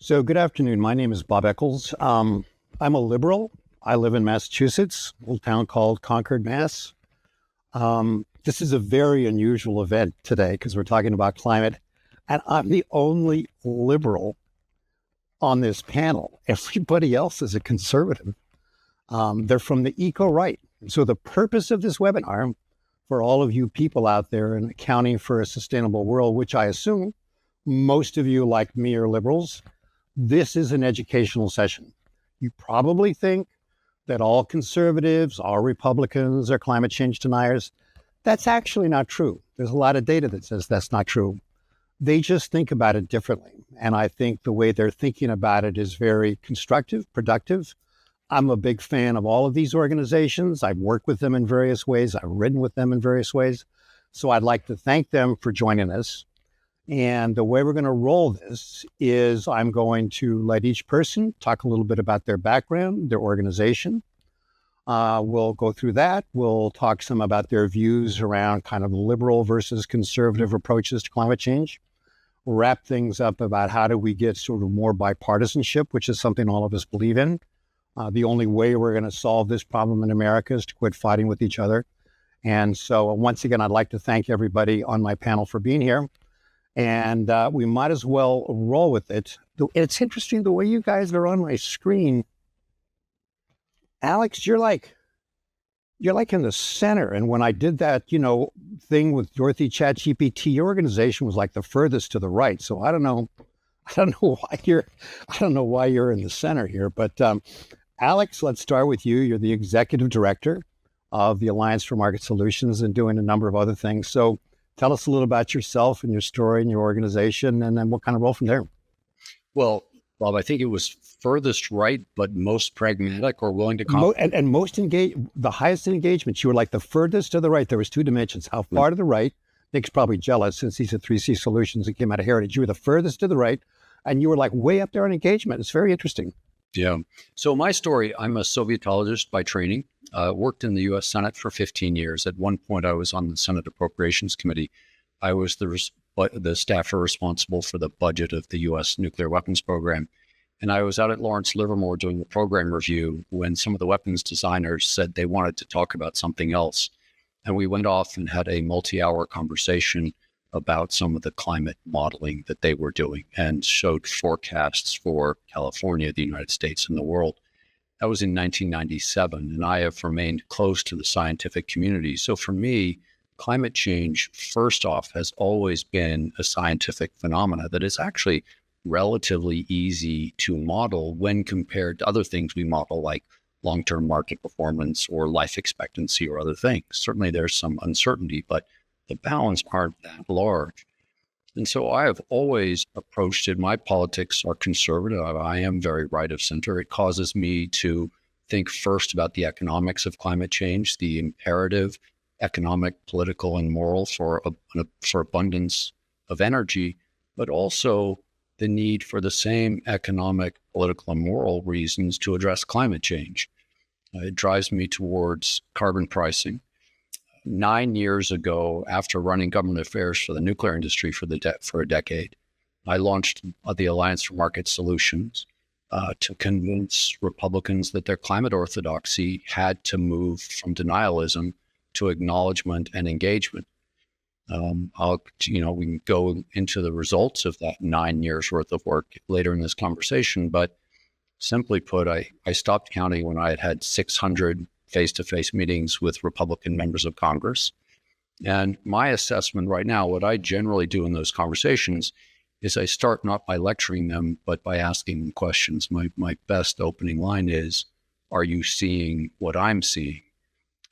So good afternoon. My name is Bob Eccles. I'm a liberal. I live in Massachusetts, a little town called Concord, Mass. This is a very unusual event today because we're talking about climate, and I'm the only liberal on this panel. Everybody else is a conservative. They're from the Ecoright. So the purpose of this webinar for all of you people out there in accounting for a sustainable world, which I assume most of you like me are liberals, this is an educational session. You probably think that all conservatives, all Republicans are climate change deniers. That's actually not true. There's a lot of data that says that's not true. They just think about it differently. And I think the way they're thinking about it is very constructive, productive. I'm a big fan of all of these organizations. I've worked with them in various ways. I've ridden with them in various ways. So I'd like to thank them for joining us. And the way we're going to roll this is I'm going to let each person talk a little bit about their background, their organization. We'll go through that. We'll talk some about their views around kind of liberal versus conservative approaches to climate change. We'll wrap things up about how do we get sort of more bipartisanship, which is something all of us believe in. The only way we're going to solve this problem in America is to quit fighting with each other. And so once again, I'd like to thank everybody on my panel for being here. And we might as well roll with it. It's interesting the way you guys are on my screen. Alex, you're like in the center. And when I did that, thing with Dorothy ChatGPT, your organization was like the furthest to the right. So I don't know why you're in the center here. But Alex, let's start with you. You're the executive director of the Alliance for Market Solutions and doing a number of other things. So tell us a little about yourself and your story and your organization, and then we'll kind of roll from there. Well, Bob, I think it was furthest right, but most pragmatic or willing to and most engaged, the highest in engagement. You were like the furthest to the right. There was two dimensions. How far to the right? Nick's probably jealous since he's at 3C Solutions and came out of Heritage. You were the furthest to the right, and you were like way up there on engagement. It's very interesting. Yeah. So my story, I'm a Sovietologist by training. Worked in the U.S. Senate for 15 years. At one point, I was on the Senate Appropriations Committee. I was the staffer responsible for the budget of the U.S. nuclear weapons program. And I was out at Lawrence Livermore doing the program review when some of the weapons designers said they wanted to talk about something else. And we went off and had a multi-hour conversation about some of the climate modeling that they were doing and showed forecasts for California, the United States, and the world. That was in 1997, and I have remained close to the scientific community. So for me, climate change, first off, has always been a scientific phenomena that is actually relatively easy to model when compared to other things we model, like long-term market performance or life expectancy or other things. Certainly there's some uncertainty, but the bounds aren't that large. And so I have always approached it. My politics are conservative. I am very right of center. It causes me to think first about the economics of climate change, the imperative economic, political, and moral for abundance of energy, but also the need for the same economic, political, and moral reasons to address climate change. It drives me towards carbon pricing. 9 years ago, after running government affairs for the nuclear industry for a decade, I launched the Alliance for Market Solutions to convince Republicans that their climate orthodoxy had to move from denialism to acknowledgement and engagement. We can go into the results of that 9 years worth of work later in this conversation, but simply put, I stopped counting when I had had 600 face-to-face meetings with Republican members of Congress. And my assessment right now, what I generally do in those conversations is I start not by lecturing them, but by asking them questions. My best opening line is, are you seeing what I'm seeing?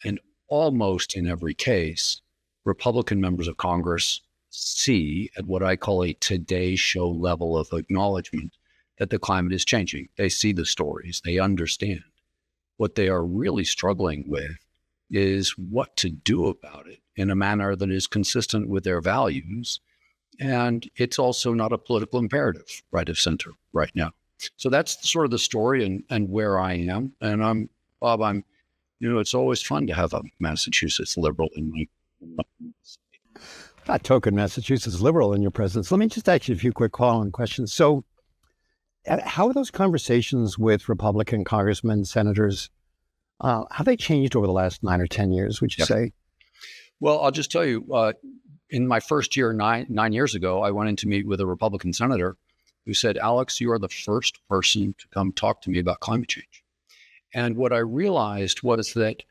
And almost in every case, Republican members of Congress see at what I call a Today Show level of acknowledgement that the climate is changing. They see the stories, they understand. What they are really struggling with is what to do about it in a manner that is consistent with their values. And it's also not a political imperative, right of center right now. So that's sort of the story and where I am. And Bob, it's always fun to have a Massachusetts liberal in my Not token Massachusetts liberal in your presence. Let me just ask you a few quick call-on questions. So How are those conversations with Republican congressmen, senators, have they changed over the last 9 or 10 years, would you say? Well, I'll just tell you, in my first year, nine years ago, I went in to meet with a Republican senator who said, Alex, you are the first person to come talk to me about climate change. And what I realized was that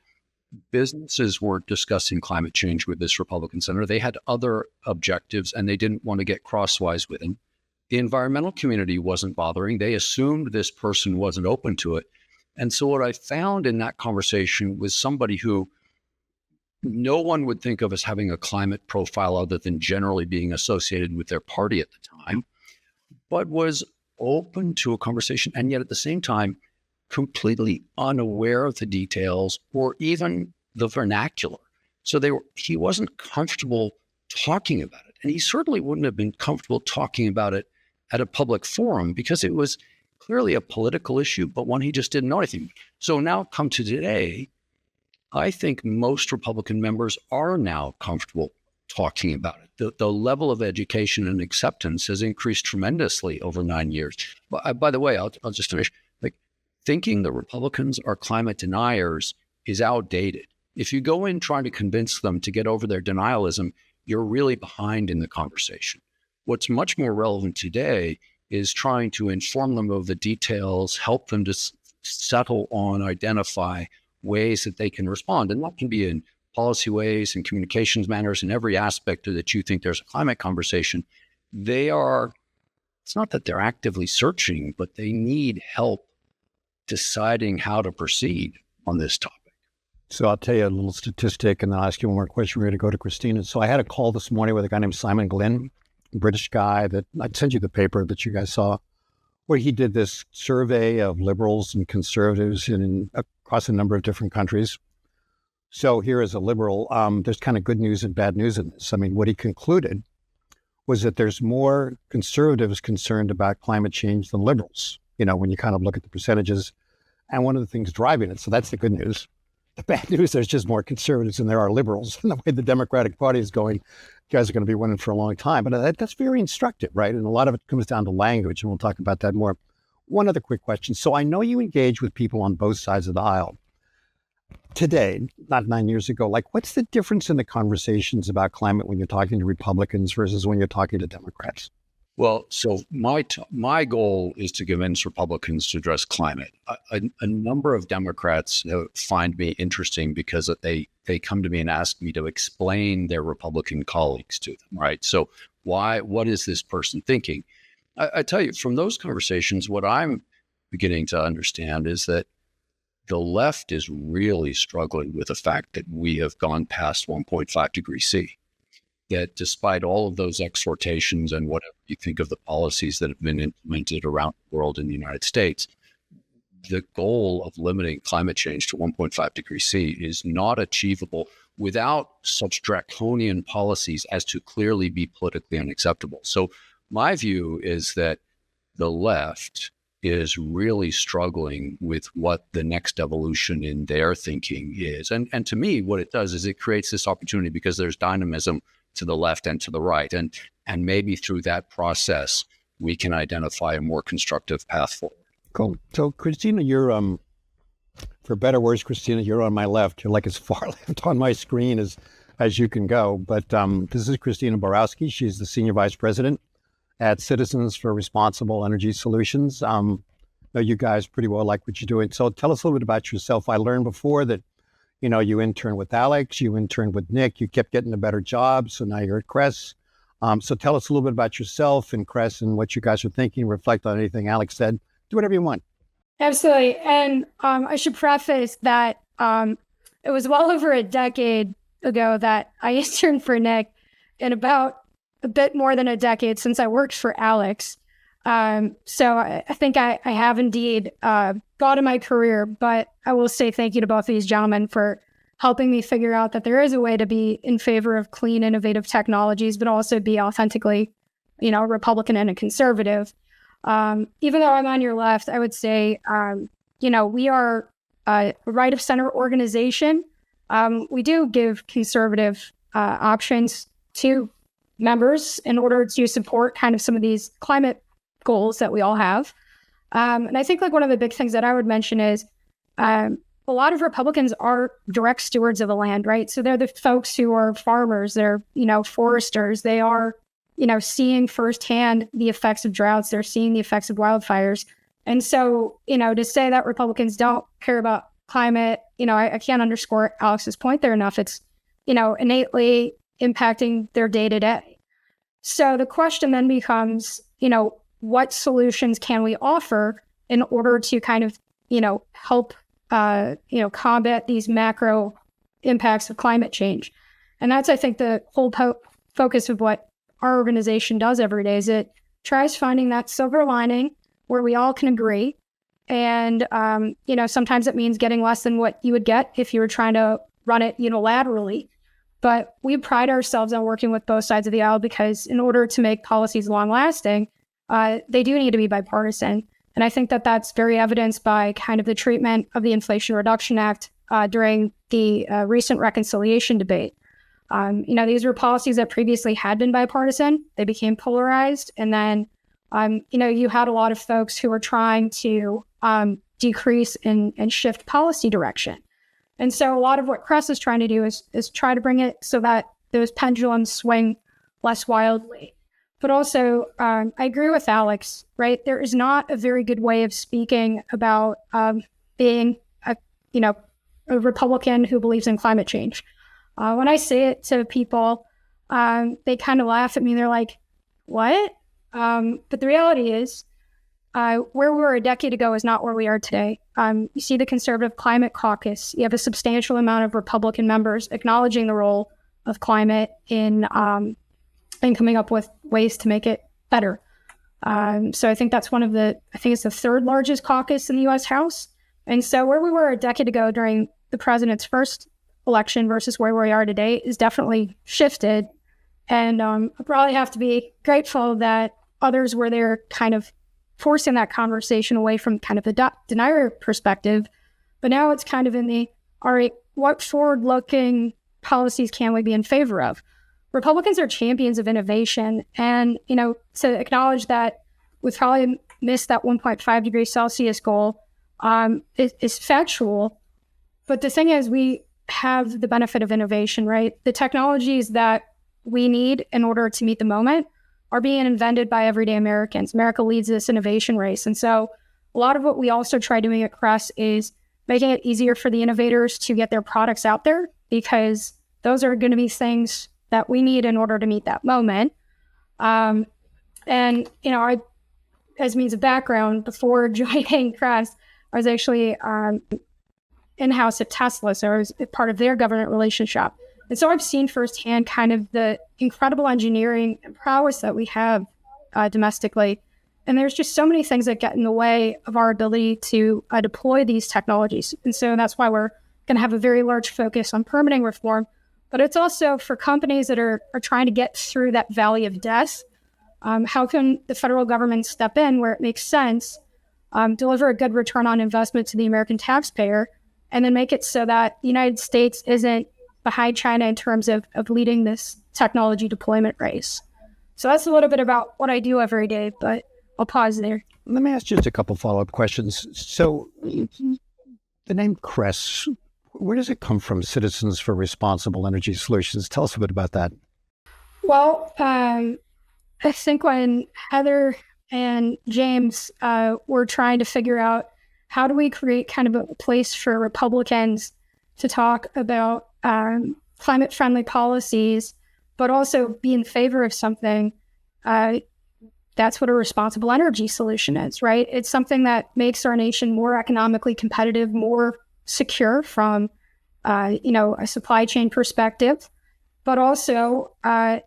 businesses weren't discussing climate change with this Republican senator. They had other objectives and they didn't want to get crosswise with him. The environmental community wasn't bothering. They assumed this person wasn't open to it. And so what I found in that conversation was somebody who no one would think of as having a climate profile other than generally being associated with their party at the time, but was open to a conversation and yet at the same time completely unaware of the details or even the vernacular. So he wasn't comfortable talking about it. And he certainly wouldn't have been comfortable talking about it at a public forum because it was clearly a political issue, but one he just didn't know anything. So now come to today, I think most Republican members are now comfortable talking about it. The level of education and acceptance has increased tremendously over 9 years. By the way, I'll just finish. Thinking the Republicans are climate deniers is outdated. If you go in trying to convince them to get over their denialism, you're really behind in the conversation. What's much more relevant today is trying to inform them of the details, help them to settle on, identify ways that they can respond. And that can be in policy ways and communications manners in every aspect that you think there's a climate conversation. It's not that they're actively searching, but they need help deciding how to proceed on this topic. So I'll tell you a little statistic and then I'll ask you one more question. We're going to go to Christina. So I had a call this morning with a guy named Simon Glynn, a British guy that I'd send you the paper that you guys saw, where he did this survey of liberals and conservatives across a number of different countries. So here as a liberal, there's kind of good news and bad news in this. I mean, what he concluded was that there's more conservatives concerned about climate change than liberals, when you kind of look at the percentages. And one of the things driving it, so that's the good news. The bad news, there's just more conservatives than there are liberals. And the way the Democratic Party is going, you guys are going to be winning for a long time. But that's very instructive, right? And a lot of it comes down to language, and we'll talk about that more. One other quick question. So I know you engage with people on both sides of the aisle. Today, not 9 years ago, what's the difference in the conversations about climate when you're talking to Republicans versus when you're talking to Democrats? Well, so my goal is to convince Republicans to address climate. A number of Democrats find me interesting because they come to me and ask me to explain their Republican colleagues to them, right? So what is this person thinking? I tell you, from those conversations, what I'm beginning to understand is that the left is really struggling with the fact that we have gone past 1.5 degrees C. That despite all of those exhortations and whatever you think of the policies that have been implemented around the world in the United States, the goal of limiting climate change to 1.5 degrees C is not achievable without such draconian policies as to clearly be politically unacceptable. So my view is that the left is really struggling with what the next evolution in their thinking is. And to me, what it does is it creates this opportunity because there's dynamism to the left and to the right. And maybe through that process, we can identify a more constructive path forward. Cool. So Christina, you're, for better or worse, Christina, you're on my left. You're like as far left on my screen as you can go. But this is Christina Baworowsky. She's the Senior Vice President at Citizens for Responsible Energy Solutions. Know you guys pretty well like what you're doing. So tell us a little bit about yourself. I learned before that, you interned with Alex, you interned with Nick, you kept getting a better job. So now you're at Cress. So tell us a little bit about yourself and Cress and what you guys are thinking, reflect on anything Alex said, do whatever you want. Absolutely. And I should preface that it was well over a decade ago that I interned for Nick, and about a bit more than a decade since I worked for Alex. So I think I have indeed gone in my career, but I will say thank you to both of these gentlemen for helping me figure out that there is a way to be in favor of clean, innovative technologies, but also be authentically, a Republican and a conservative. Even though I'm on your left, I would say, we are a right of center organization. We do give conservative options to members in order to support kind of some of these climate goals that we all have. And I think like one of the big things that I would mention is a lot of Republicans are direct stewards of the land, right? So they're the folks who are farmers, they're, foresters, they are, seeing firsthand the effects of droughts, they're seeing the effects of wildfires. And so, to say that Republicans don't care about climate, I can't underscore Alex's point there enough. It's, innately impacting their day to day. So the question then becomes, what solutions can we offer in order to kind of, help, combat these macro impacts of climate change? And that's, I think, the whole focus of what our organization does every day is it tries finding that silver lining where we all can agree. And, sometimes it means getting less than what you would get if you were trying to run it unilaterally. But we pride ourselves on working with both sides of the aisle because in order to make policies long lasting, they do need to be bipartisan. And I think that that's very evidenced by kind of the treatment of the Inflation Reduction Act during the recent reconciliation debate. These were policies that previously had been bipartisan. They became polarized. And then, you had a lot of folks who were trying to decrease and shift policy direction. And so a lot of what Cress is trying to do is try to bring it so that those pendulums swing less wildly. But also, I agree with Alex, right? There is not a very good way of speaking about being a Republican who believes in climate change. When I say it to people, they kind of laugh at me. They're like, what? But the reality is, where we were a decade ago is not where we are today. You see the Conservative Climate Caucus. You have a substantial amount of Republican members acknowledging the role of climate in coming up with ways to make it better. So I think that's it's the third largest caucus in the U.S. House. And so where we were a decade ago during the president's first election versus where we are today is definitely shifted. And I probably have to be grateful that others were there kind of forcing that conversation away from kind of the denier perspective. But now it's kind of in the, all right, what forward-looking policies can we be in favor of? Republicans are champions of innovation. And, to acknowledge that we've probably missed that 1.5 degrees Celsius goal is factual. But the thing is, we have the benefit of innovation, right? The technologies that we need in order to meet the moment are being invented by everyday Americans. America leads this innovation race. And so a lot of what we also try doing at Cress is making it easier for the innovators to get their products out there, because those are going to be things that we need in order to meet that moment. I, as means of background, before joining Cress, I was actually in-house at Tesla. So I was part of their government relations shop. And so I've seen firsthand kind of the incredible engineering and prowess that we have domestically. And there's just so many things that get in the way of our ability to deploy these technologies. And so that's why we're going to have a very large focus on permitting reform. But it's also for companies that are trying to get through that valley of death. How can the federal government step in where it makes sense, deliver a good return on investment to the American taxpayer, and then make it so that the United States isn't behind China in terms of leading this technology deployment race. So that's a little bit about what I do every day, but I'll pause there. Let me ask just a couple follow-up questions. So the name Cress, where does it come from? Citizens for Responsible Energy Solutions. Tell us a bit about that. Well, I think when Heather and James were trying to figure out how do we create kind of a place for Republicans to talk about climate-friendly policies, but also be in favor of something, that's what a responsible energy solution is, right? It's something that makes our nation more economically competitive, more secure from, a supply chain perspective, but also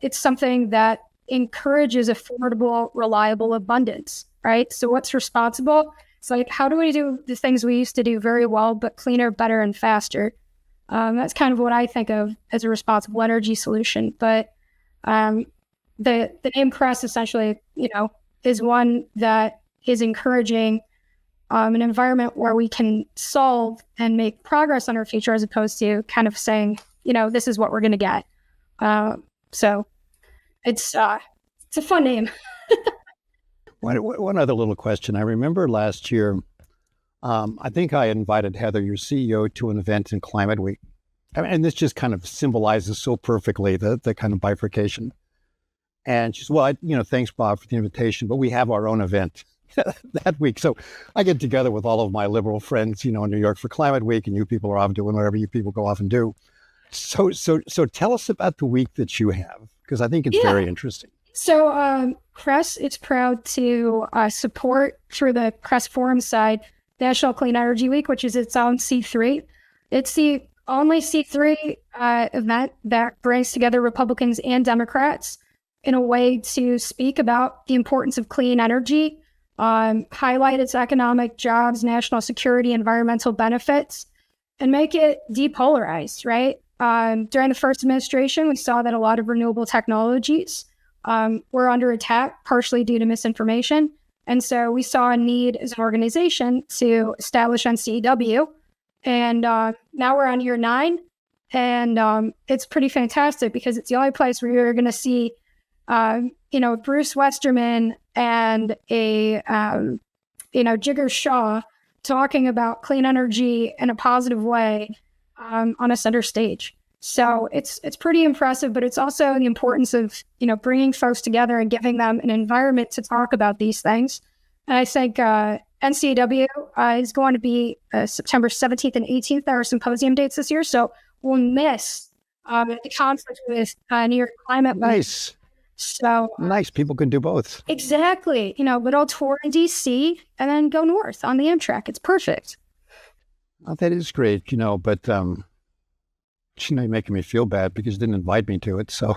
it's something that encourages affordable, reliable abundance, right? So what's responsible? It's like, how do we do the things we used to do very well, but cleaner, better, and faster? That's kind of what I think of as a responsible energy solution. But the name Cress essentially, is one that is encouraging an environment where we can solve and make progress on our future, as opposed to kind of saying, this is what we're going to get. So it's a fun name. One other little question. I remember last year, I think I invited Heather, your CEO, to an event in Climate Week. And this just kind of symbolizes so perfectly the kind of bifurcation. And she said, well, thanks, Bob, for the invitation, but we have our own event that week. So I get together with all of my liberal friends, in New York for Climate Week, and you people are off doing whatever you people go off and do. So tell us about the week that you have, because I think it's very interesting. So Crest is proud to support, through the Crest Forum side, National Clean Energy Week, which is its own C3. It's the only C3 event that brings together Republicans and Democrats in a way to speak about the importance of clean energy, highlight its economic, jobs, national security, environmental benefits, and make it depolarized, right? During the first administration, we saw that a lot of renewable technologies were under attack, partially due to misinformation. And so we saw a need as an organization to establish NCEW. And now we're on year 9. And it's pretty fantastic because it's the only place where you're going to see, Bruce Westerman and Jigger Shaw talking about clean energy in a positive way on a center stage. So it's pretty impressive, but it's also the importance of, bringing folks together and giving them an environment to talk about these things. And I think NCEW is going to be September 17th and 18th. There are symposium dates this year, so we'll miss the conference with New York Climate. Nice. So nice. People can do both. Exactly. Little tour in DC and then go north on the Amtrak. It's perfect. Oh, that is great, but you're making me feel bad because you didn't invite me to it. So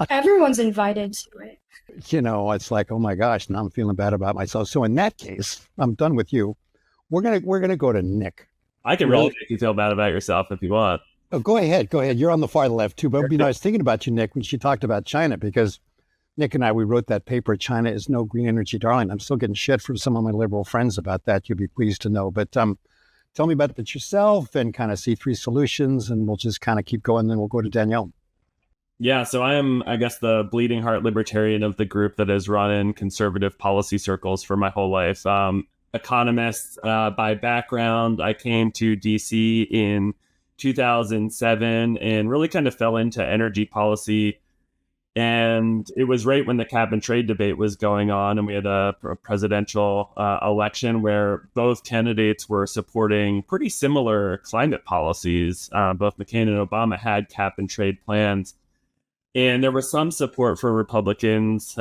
everyone's invited to it. It's like, oh my gosh, now I'm feeling bad about myself. So in that case, I'm done with you. We're gonna go to Nick. I can really make you feel bad about yourself if you want. Oh, go ahead. You're on the far left too. But I was thinking about you, Nick, when she talked about China, because Nick and we wrote that paper, China is no green energy darling. I'm still getting shit from some of my liberal friends about that. You'll be pleased to know. But tell me about it yourself and kind of C3 solutions, and we'll just kind of keep going. Then we'll go to Danielle. Yeah, so I am, I guess, the bleeding heart libertarian of the group that has run in conservative policy circles for my whole life. Economist by background. I came to DC in 2007 and really kind of fell into energy policy. And it was right when the cap and trade debate was going on, and we had a presidential election where both candidates were supporting pretty similar climate policies. Both McCain and Obama had cap and trade plans. And there was some support for Republicans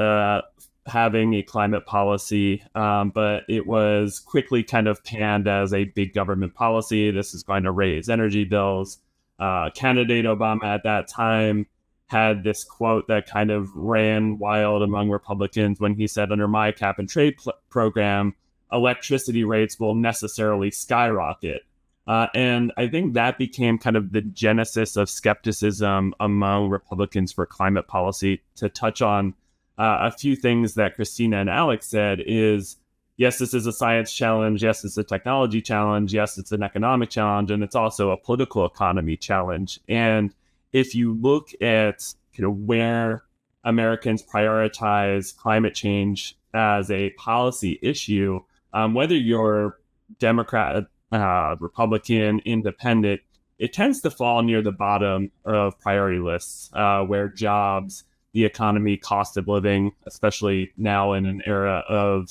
having a climate policy, but it was quickly kind of panned as a big government policy. This is going to raise energy bills. Candidate Obama at that time had this quote that kind of ran wild among Republicans when he said, under my cap and trade program, electricity rates will necessarily skyrocket. And I think that became kind of the genesis of skepticism among Republicans for climate policy. To touch on a few things that Christina and Alex said is, yes, this is a science challenge. Yes, it's a technology challenge. Yes, it's an economic challenge. And it's also a political economy challenge. And if you look at where Americans prioritize climate change as a policy issue, whether you're Democrat, Republican, independent, it tends to fall near the bottom of priority lists, where jobs, the economy, cost of living, especially now in an era of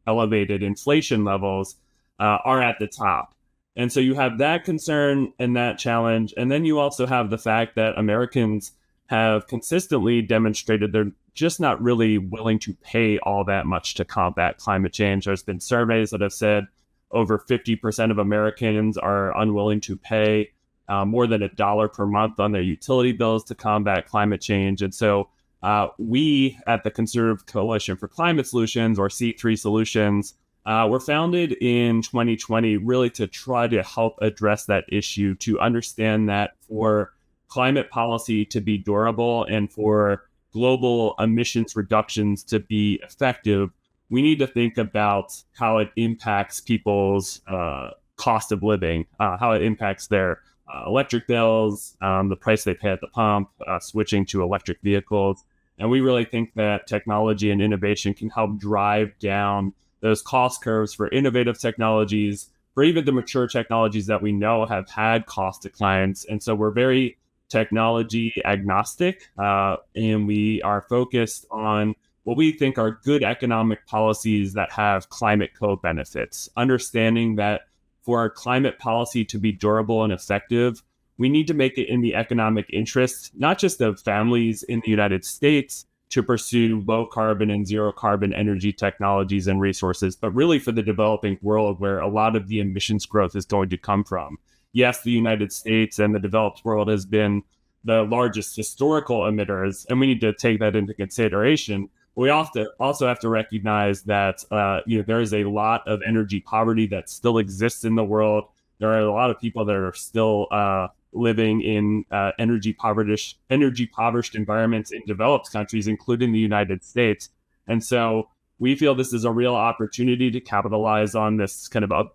elevated inflation levels, are at the top. And so you have that concern and that challenge. And then you also have the fact that Americans have consistently demonstrated they're just not really willing to pay all that much to combat climate change. There's been surveys that have said over 50% of Americans are unwilling to pay more than $1 per month on their utility bills to combat climate change. And so we at the Conservative Coalition for Climate Solutions, or C3 Solutions, were founded in 2020 really to try to help address that issue, to understand that for climate policy to be durable and for global emissions reductions to be effective, we need to think about how it impacts people's cost of living, how it impacts their electric bills, the price they pay at the pump, switching to electric vehicles. And we really think that technology and innovation can help drive down those cost curves for innovative technologies, for even the mature technologies that we know have had cost declines. And so we're very technology agnostic, and we are focused on what we think are good economic policies that have climate co-benefits, understanding that for our climate policy to be durable and effective, we need to make it in the economic interest, not just of families in the United States to pursue low carbon and zero carbon energy technologies and resources, but really for the developing world where a lot of the emissions growth is going to come from. Yes, the United States and the developed world has been the largest historical emitters, and we need to take that into consideration. We also have to recognize that there is a lot of energy poverty that still exists in the world. There are a lot of people that are still living in energy impoverished environments in developed countries, including the United States. And so we feel this is a real opportunity to capitalize on this kind of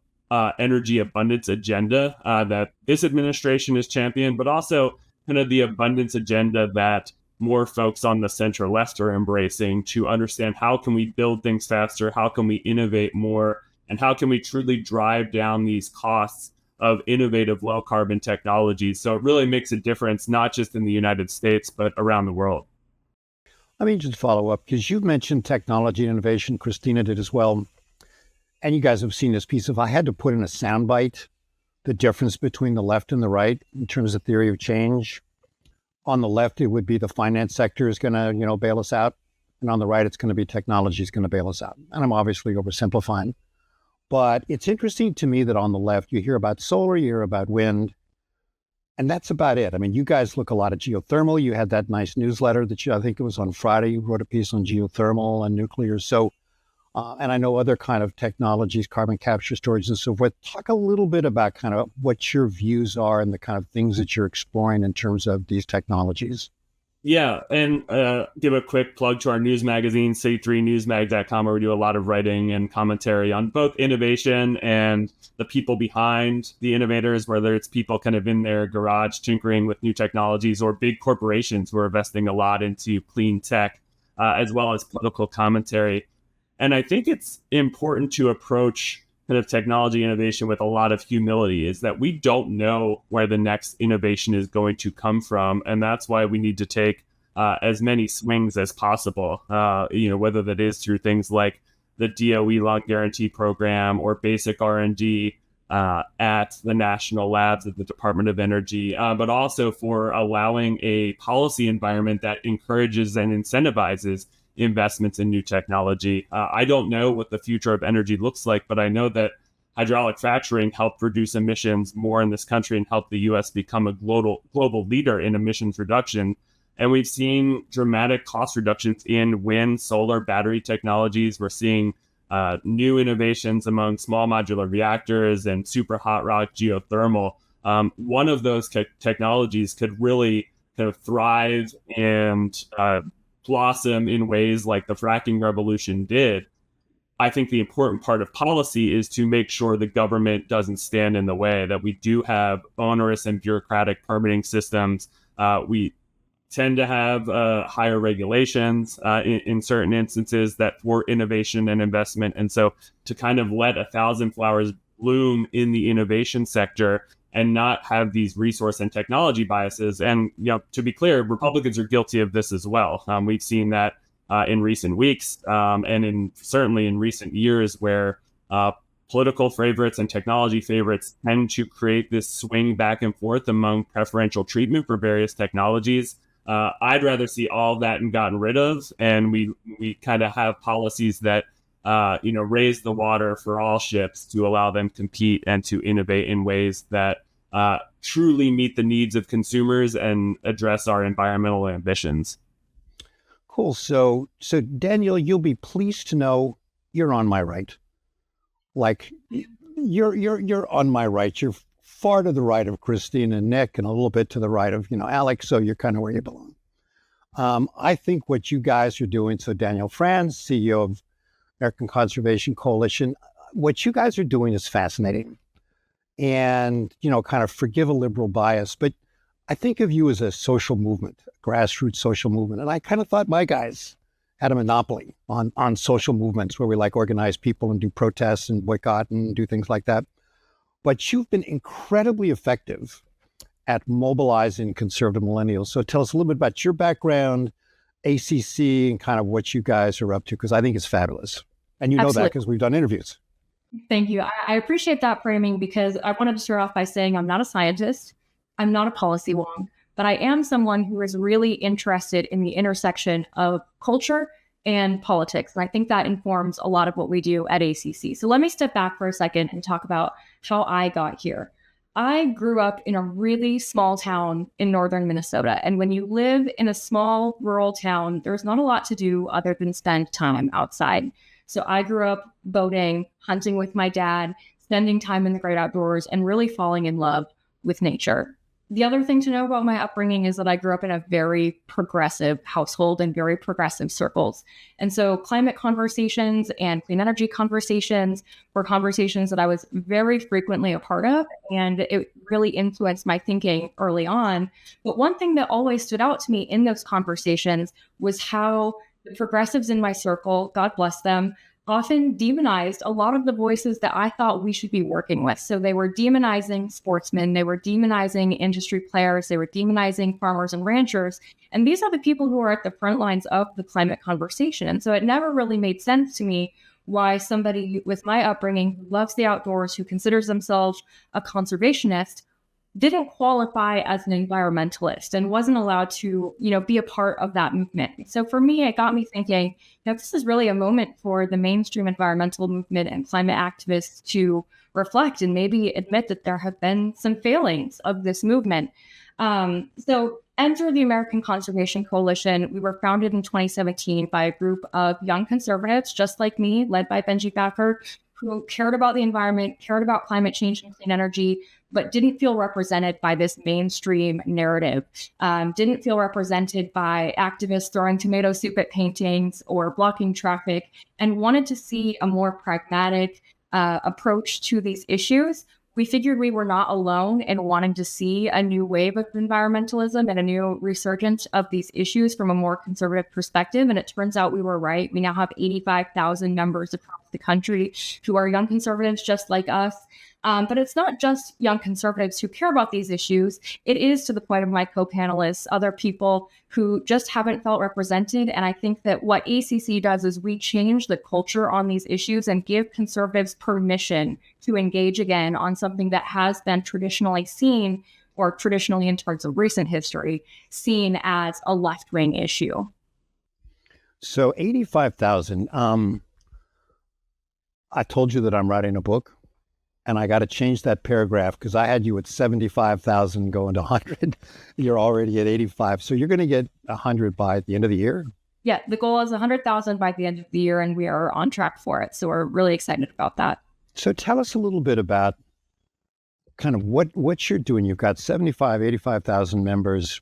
energy abundance agenda that this administration has championed, but also kind of the abundance agenda that more folks on the center left are embracing, to understand how can we build things faster, how can we innovate more, and how can we truly drive down these costs of innovative low carbon technologies. So it really makes a difference, not just in the United States, but around the world. Let me just follow up, because you've mentioned technology and innovation. Christina did as well. And you guys have seen this piece. If I had to put in a soundbite, the difference between the left and the right in terms of theory of change, on the left, it would be the finance sector is going to, bail us out. And on the right, it's going to be technology is going to bail us out. And I'm obviously oversimplifying. But it's interesting to me that on the left, you hear about solar, you hear about wind, and that's about it. I mean, you guys look a lot at geothermal. You had that nice newsletter that I think it was on Friday, you wrote a piece on geothermal and nuclear. So, and I know other kind of technologies, carbon capture, storage, and so forth. Talk a little bit about kind of what your views are and the kind of things that you're exploring in terms of these technologies. Yeah, and give a quick plug to our news magazine, city3newsmag.com, where we do a lot of writing and commentary on both innovation and the people behind the innovators, whether it's people kind of in their garage tinkering with new technologies or big corporations who are investing a lot into clean tech, as well as political commentary. And I think it's important to approach kind of technology innovation with a lot of humility, is that we don't know where the next innovation is going to come from. And that's why we need to take as many swings as possible, whether that is through things like the DOE Loan Guarantee Program or basic R&D at the national labs at the Department of Energy, but also for allowing a policy environment that encourages and incentivizes investments in new technology. I don't know what the future of energy looks like, but I know that hydraulic fracturing helped reduce emissions more in this country and helped the U.S. become a global leader in emissions reduction. And we've seen dramatic cost reductions in wind, solar, battery technologies. We're seeing new innovations among small modular reactors and super hot rock geothermal. One of those technologies could really kind of thrive and blossom in ways like the fracking revolution did. I think the important part of policy is to make sure the government doesn't stand in the way, that we do have onerous and bureaucratic permitting systems. We tend to have higher regulations in certain instances that thwart innovation and investment. And so to kind of let 1,000 flowers bloom in the innovation sector and not have these resource and technology biases. And, to be clear, Republicans are guilty of this as well. We've seen that in recent weeks and certainly in recent years, where political favorites and technology favorites tend to create this swing back and forth among preferential treatment for various technologies. I'd rather see all that and gotten rid of, and we kind of have policies that raise the water for all ships to allow them to compete and to innovate in ways that truly meet the needs of consumers and address our environmental ambitions. Cool. So Danielle, you'll be pleased to know you're on my right. Like you're on my right. You're far to the right of Christina and Nick, and a little bit to the right of Alex. So you're kind of where you belong. I think what you guys are doing. So Danielle, Franz, CEO of American Conservation Coalition, what you guys are doing is fascinating. And, kind of forgive a liberal bias, but I think of you as a social movement, a grassroots social movement. And I kind of thought my guys had a monopoly on social movements where we like organize people and do protests and boycott and do things like that. But you've been incredibly effective at mobilizing conservative millennials. So tell us a little bit about your background, ACC, and kind of what you guys are up to, because I think it's fabulous. And you know that because we've done interviews. Thank you. I appreciate that framing, because I wanted to start off by saying I'm not a scientist. I'm not a policy wonk, but I am someone who is really interested in the intersection of culture and politics. And I think that informs a lot of what we do at ACC. So let me step back for a second and talk about how I got here. I grew up in a really small town in northern Minnesota. And when you live in a small rural town, there's not a lot to do other than spend time outside. So I grew up boating, hunting with my dad, spending time in the great outdoors, and really falling in love with nature. The other thing to know about my upbringing is that I grew up in a very progressive household and very progressive circles. And so climate conversations and clean energy conversations were conversations that I was very frequently a part of, and it really influenced my thinking early on. But one thing that always stood out to me in those conversations was how the progressives in my circle, God bless them, often demonized a lot of the voices that I thought we should be working with. So they were demonizing sportsmen, they were demonizing industry players, they were demonizing farmers and ranchers. And these are the people who are at the front lines of the climate conversation. And so it never really made sense to me why somebody with my upbringing who loves the outdoors, who considers themselves a conservationist, didn't qualify as an environmentalist and wasn't allowed to, be a part of that movement. So for me, it got me thinking, this is really a moment for the mainstream environmental movement and climate activists to reflect and maybe admit that there have been some failings of this movement. So enter the American Conservation Coalition. We were founded in 2017 by a group of young conservatives, just like me, led by Benji Backer, who cared about the environment, cared about climate change and clean energy, but didn't feel represented by this mainstream narrative, didn't feel represented by activists throwing tomato soup at paintings or blocking traffic, and wanted to see a more pragmatic approach to these issues. We figured we were not alone in wanting to see a new wave of environmentalism and a new resurgence of these issues from a more conservative perspective. And it turns out we were right. We now have 85,000 members across the country who are young conservatives just like us. But it's not just young conservatives who care about these issues. It is, to the point of my co-panelists, other people who just haven't felt represented. And I think that what ACC does is we change the culture on these issues and give conservatives permission to engage again on something that has been traditionally seen, or traditionally in terms of recent history, seen as a left-wing issue. So 85,000, I told you that I'm writing a book. And I got to change that paragraph because I had you at 75,000 going to 100. You're already at 85. So you're going to get 100 by the end of the year? Yeah, the goal is 100,000 by the end of the year, and we are on track for it. So we're really excited about that. So tell us a little bit about kind of what you're doing. You've got 85,000 members.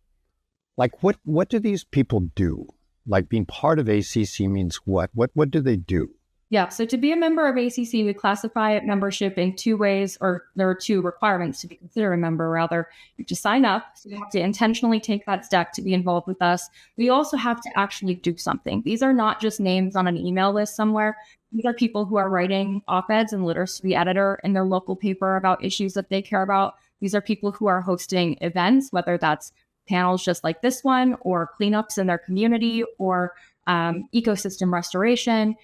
Like what do these people do? Like being part of ACC means what? What do they do? Yeah, so to be a member of ACC, we classify membership in two ways, or there are two requirements to be considered a member, rather. You have to sign up, so you have to intentionally take that step to be involved with us. We also have to actually do something. These are not just names on an email list somewhere. These are people who are writing op-eds and letters to the editor in their local paper about issues that they care about. These are people who are hosting events, whether that's panels just like this one, or cleanups in their community, or ecosystem restoration,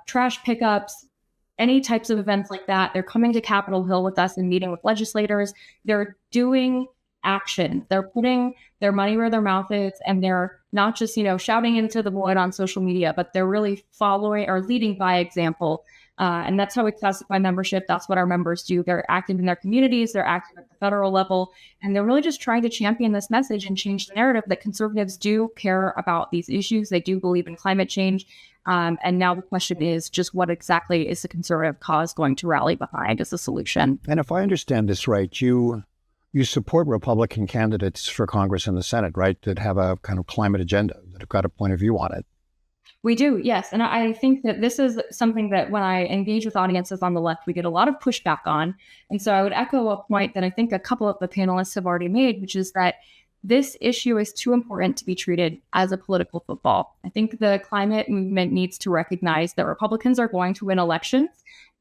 trash pickups, any types of events like that. They're coming to Capitol Hill with us and meeting with legislators. They're doing action. They're putting their money where their mouth is, and they're not just, shouting into the void on social media, but they're really following or leading by example. And that's how we classify membership. That's what our members do. They're active in their communities. They're active at the federal level. And they're really just trying to champion this message and change the narrative that conservatives do care about these issues. They do believe in climate change. And now the question is just what exactly is the conservative cause going to rally behind as a solution? And if I understand this right, you support Republican candidates for Congress and the Senate, right, that have a kind of climate agenda, that have got a point of view on it. We do, yes. And I think that this is something that when I engage with audiences on the left, we get a lot of pushback on. And so I would echo a point that I think a couple of the panelists have already made, which is that this issue is too important to be treated as a political football. I think the climate movement needs to recognize that Republicans are going to win elections.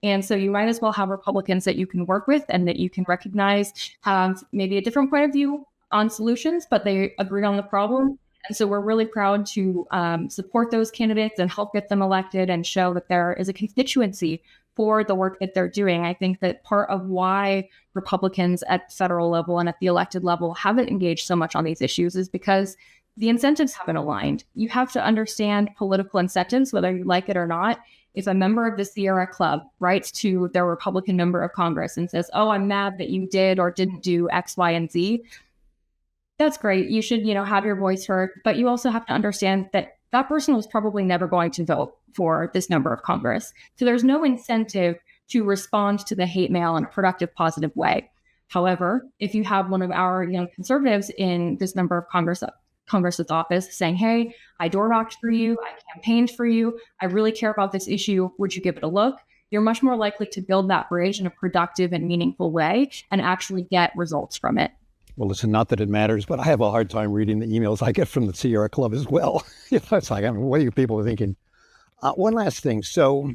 And so you might as well have Republicans that you can work with and that you can recognize have maybe a different point of view on solutions, but they agree on the problem. And so we're really proud to support those candidates and help get them elected and show that there is a constituency for the work that they're doing. I think that part of why Republicans at the federal level and at the elected level haven't engaged so much on these issues is because the incentives haven't aligned. You have to understand political incentives, whether you like it or not. If a member of the Sierra Club writes to their Republican member of Congress and says, "Oh, I'm mad that you did or didn't do X, Y, and Z," that's great. You should, have your voice heard, but you also have to understand that that person was probably never going to vote for this member of Congress. So there's no incentive to respond to the hate mail in a productive, positive way. However, if you have one of our young conservatives in this member of Congress's office saying, "Hey, I door knocked for you, I campaigned for you, I really care about this issue, would you give it a look?" You're much more likely to build that bridge in a productive and meaningful way and actually get results from it. Well, listen, not that it matters, but I have a hard time reading the emails I get from the Sierra Club as well. It's like, what are you people thinking? One last thing. So,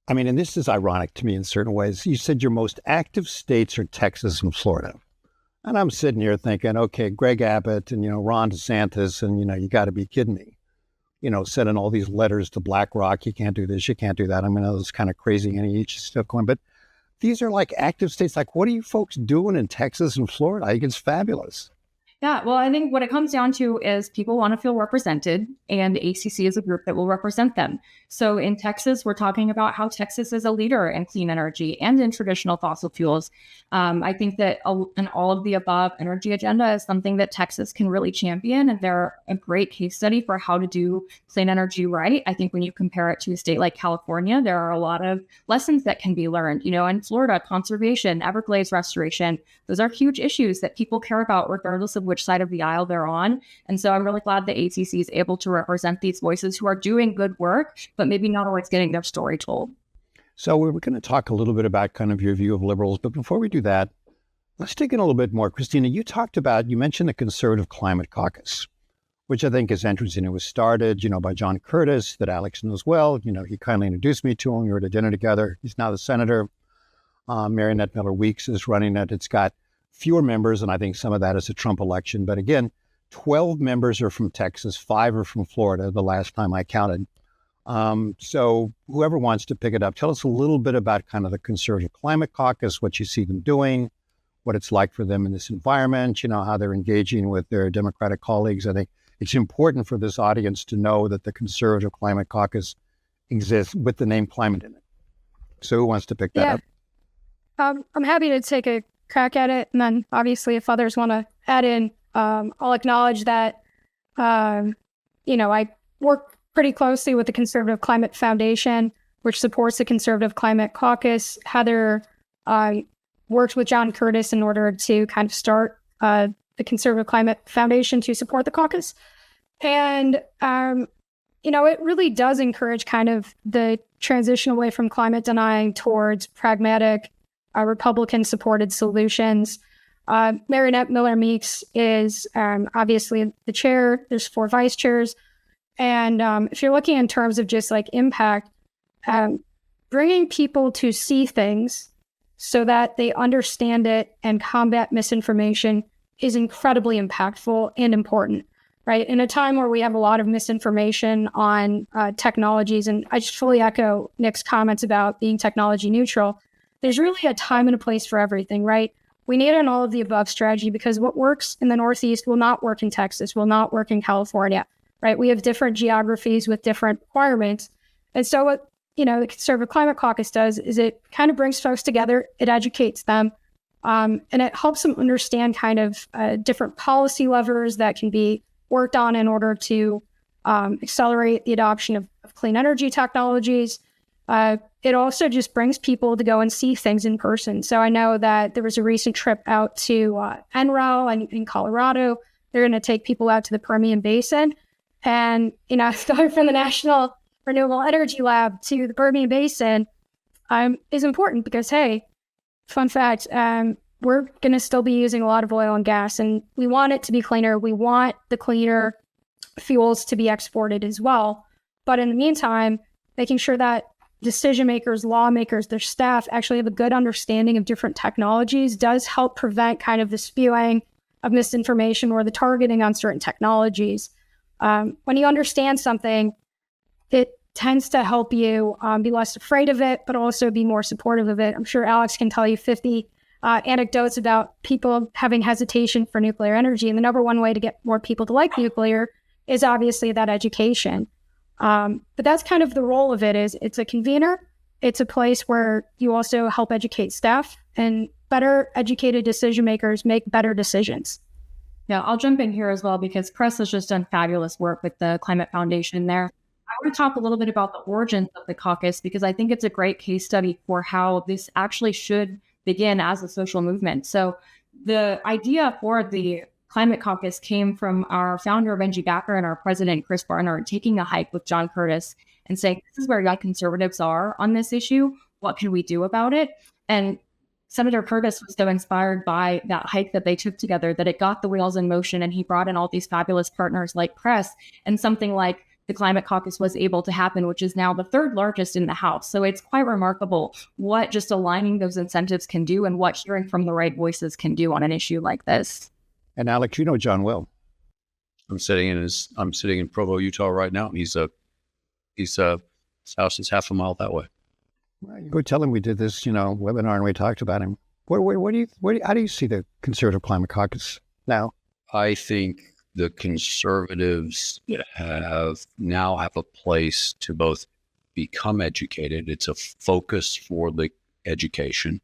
and this is ironic to me in certain ways. You said your most active states are Texas and Florida. And I'm sitting here thinking, okay, Greg Abbott and, Ron DeSantis, and, you got to be kidding me. Sending all these letters to BlackRock, you can't do this, you can't do that. I was kind of crazy NEH stuff going, but these are like active states. Like, what are you folks doing in Texas and Florida? I think it's fabulous. Yeah, well, I think what it comes down to is people want to feel represented, and ACC is a group that will represent them. So in Texas, we're talking about how Texas is a leader in clean energy and in traditional fossil fuels. I think that an all of the above energy agenda is something that Texas can really champion, and they're a great case study for how to do clean energy right. I think when you compare it to a state like California, there are a lot of lessons that can be learned. In Florida, conservation, Everglades restoration, those are huge issues that people care about regardless of which side of the aisle they're on. And so I'm really glad the ACC is able to represent these voices who are doing good work, but maybe not always getting their story told. So we're going to talk a little bit about kind of your view of liberals. But before we do that, let's dig in a little bit more. Christina, you mentioned the Conservative Climate Caucus, which I think is interesting. It was started, by John Curtis, that Alex knows well. He kindly introduced me to him. We were at dinner together. He's now the senator. Marinette Miller-Weeks is running it. It's got fewer members, and I think some of that is a Trump election. But again, 12 members are from Texas, 5 are from Florida, the last time I counted. So whoever wants to pick it up, tell us a little bit about kind of the Conservative Climate Caucus, what you see them doing, what it's like for them in this environment, how they're engaging with their Democratic colleagues. I think it's important for this audience to know that the Conservative Climate Caucus exists with the name climate in it. So who wants to pick that up? I'm happy to take a crack at it. And then obviously if others want to add in, I'll acknowledge that, I work pretty closely with the Conservative Climate Foundation, which supports the Conservative Climate Caucus. Heather worked with John Curtis in order to kind of start the Conservative Climate Foundation to support the caucus. And, it really does encourage kind of the transition away from climate denying towards pragmatic, Republican-supported solutions. Marinette Miller-Weeks is obviously the chair. There's 4 vice chairs. And if you're looking in terms of just like impact, bringing people to see things so that they understand it and combat misinformation is incredibly impactful and important, right? In a time where we have a lot of misinformation on technologies, and I just fully echo Nick's comments about being technology neutral, there's really a time and a place for everything, right? We need an all of the above strategy because what works in the Northeast will not work in Texas, will not work in California, right? We have different geographies with different requirements. And so what, the Conservative Climate Caucus does is it kind of brings folks together, it educates them, and it helps them understand kind of different policy levers that can be worked on in order to accelerate the adoption of clean energy technologies. It also just brings people to go and see things in person. So I know that there was a recent trip out to NREL in Colorado. They're going to take people out to the Permian Basin. And, going from the National Renewable Energy Lab to the Permian Basin is important because, hey, fun fact, we're going to still be using a lot of oil and gas, and we want it to be cleaner. We want the cleaner fuels to be exported as well. But in the meantime, making sure that decision makers, lawmakers, their staff actually have a good understanding of different technologies does help prevent kind of the spewing of misinformation or the targeting on certain technologies. When you understand something, it tends to help you be less afraid of it, but also be more supportive of it. I'm sure Alex can tell you 50 anecdotes about people having hesitation for nuclear energy. And the number one way to get more people to like nuclear is obviously that education. But that's kind of the role of it. Is it's a convener. It's a place where you also help educate staff, and better educated decision makers make better decisions. Yeah, I'll jump in here as well because Press has just done fabulous work with the Climate Foundation there. I want to talk a little bit about the origins of the caucus because I think it's a great case study for how this actually should begin as a social movement. So the idea for the Climate Caucus came from our founder, Benji Backer, and our president, Chris Barnard, taking a hike with John Curtis and saying, this is where young conservatives are on this issue. What can we do about it? And Senator Curtis was so inspired by that hike that they took together that it got the wheels in motion, and he brought in all these fabulous partners like Press, and something like the Climate Caucus was able to happen, which is now the third largest in the House. So it's quite remarkable what just aligning those incentives can do and what hearing from the right voices can do on an issue like this. And Alex, you know John well. I'm sitting in Provo, Utah right now. His house is half a mile that way. Well, you go tell him we did this, webinar and we talked about him. How do you see the Conservative Climate Caucus now? I think the conservatives now have a place to both become educated. It's a focus for the education,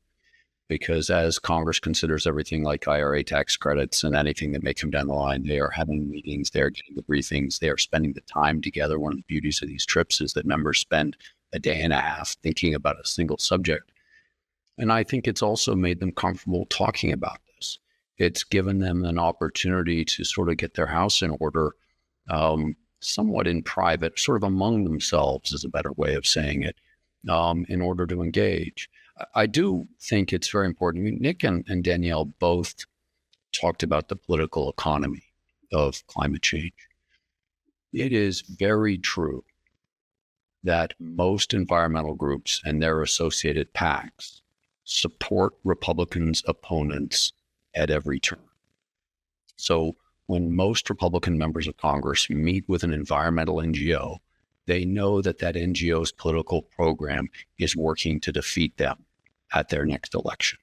because as Congress considers everything like IRA tax credits and anything that may come down the line, they are having meetings, they're getting the briefings, they are spending the time together. One of the beauties of these trips is that members spend a day and a half thinking about a single subject. And I think it's also made them comfortable talking about this. It's given them an opportunity to sort of get their house in order, somewhat in private, sort of among themselves is a better way of saying it, in order to engage. I do think it's very important. I mean, Nick and Danielle both talked about the political economy of climate change. It is very true that most environmental groups and their associated PACs support Republicans' opponents at every turn. So when most Republican members of Congress meet with an environmental NGO, they know that that NGO's political program is working to defeat them at their next election.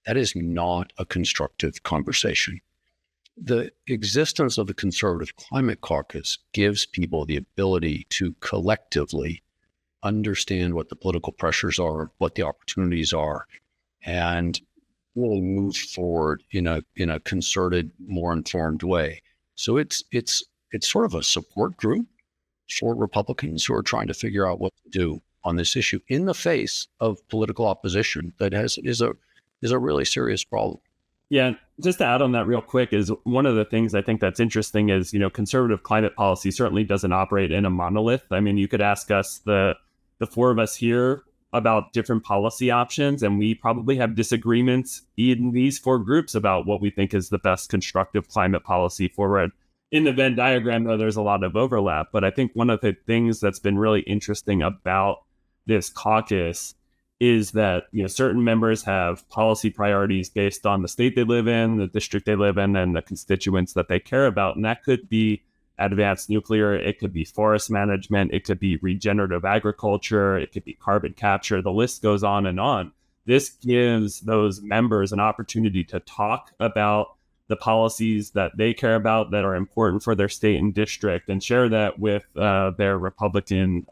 That is not a constructive conversation. The existence of the Conservative Climate Caucus gives people the ability to collectively understand what the political pressures are, what the opportunities are, and really move forward in a concerted, more informed way. So it's sort of a support group for Republicans who are trying to figure out what to do on this issue in the face of political opposition that is a really serious problem. Yeah, just to add on that real quick is one of the things I think that's interesting is, conservative climate policy certainly doesn't operate in a monolith. I mean, you could ask us, the four of us here, about different policy options, and we probably have disagreements in these four groups about what we think is the best constructive climate policy forward. In the Venn diagram, though, there's a lot of overlap, but I think one of the things that's been really interesting about this caucus is that certain members have policy priorities based on the state they live in, the district they live in, and the constituents that they care about. And that could be advanced nuclear, it could be forest management, it could be regenerative agriculture, it could be carbon capture. The list goes on and on. This gives those members an opportunity to talk about the policies that they care about that are important for their state and district, and share that with their Republican,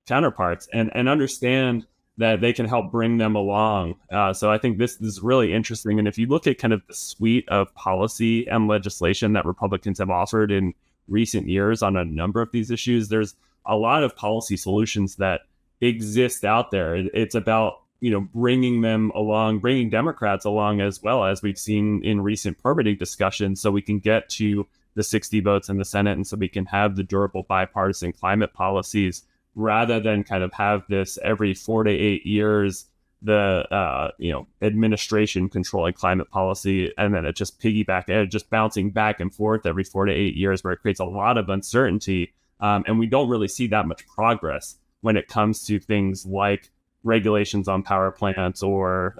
counterparts, and understand that they can help bring them along. So I think this is really interesting. And if you look at kind of the suite of policy and legislation that Republicans have offered in recent years on a number of these issues, there's a lot of policy solutions that exist out there. It's about, bringing them along, bringing Democrats along as well, as we've seen in recent permitting discussions, so we can get to the 60 votes in the Senate, and so we can have the durable bipartisan climate policies rather than kind of have this every 4 to 8 years, the administration controlling climate policy, and then it just just bouncing back and forth every 4 to 8 years, where it creates a lot of uncertainty, and we don't really see that much progress when it comes to things like regulations on power plants or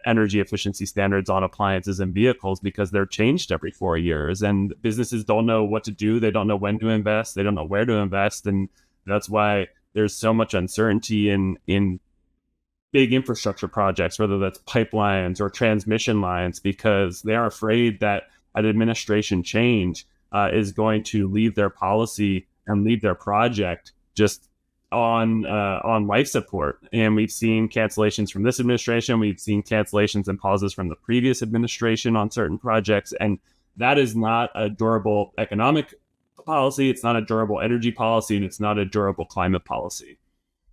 energy efficiency standards on appliances and vehicles, because they're changed every 4 years, and businesses don't know what to do. They don't know when to invest. They don't know where to invest, and that's why there's so much uncertainty in big infrastructure projects, whether that's pipelines or transmission lines, because they are afraid that an administration change is going to leave their policy and leave their project just on life support. And we've seen cancellations from this administration. We've seen cancellations and pauses from the previous administration on certain projects. And that is not a durable economic policy. It's not a durable energy policy, and it's not a durable climate policy.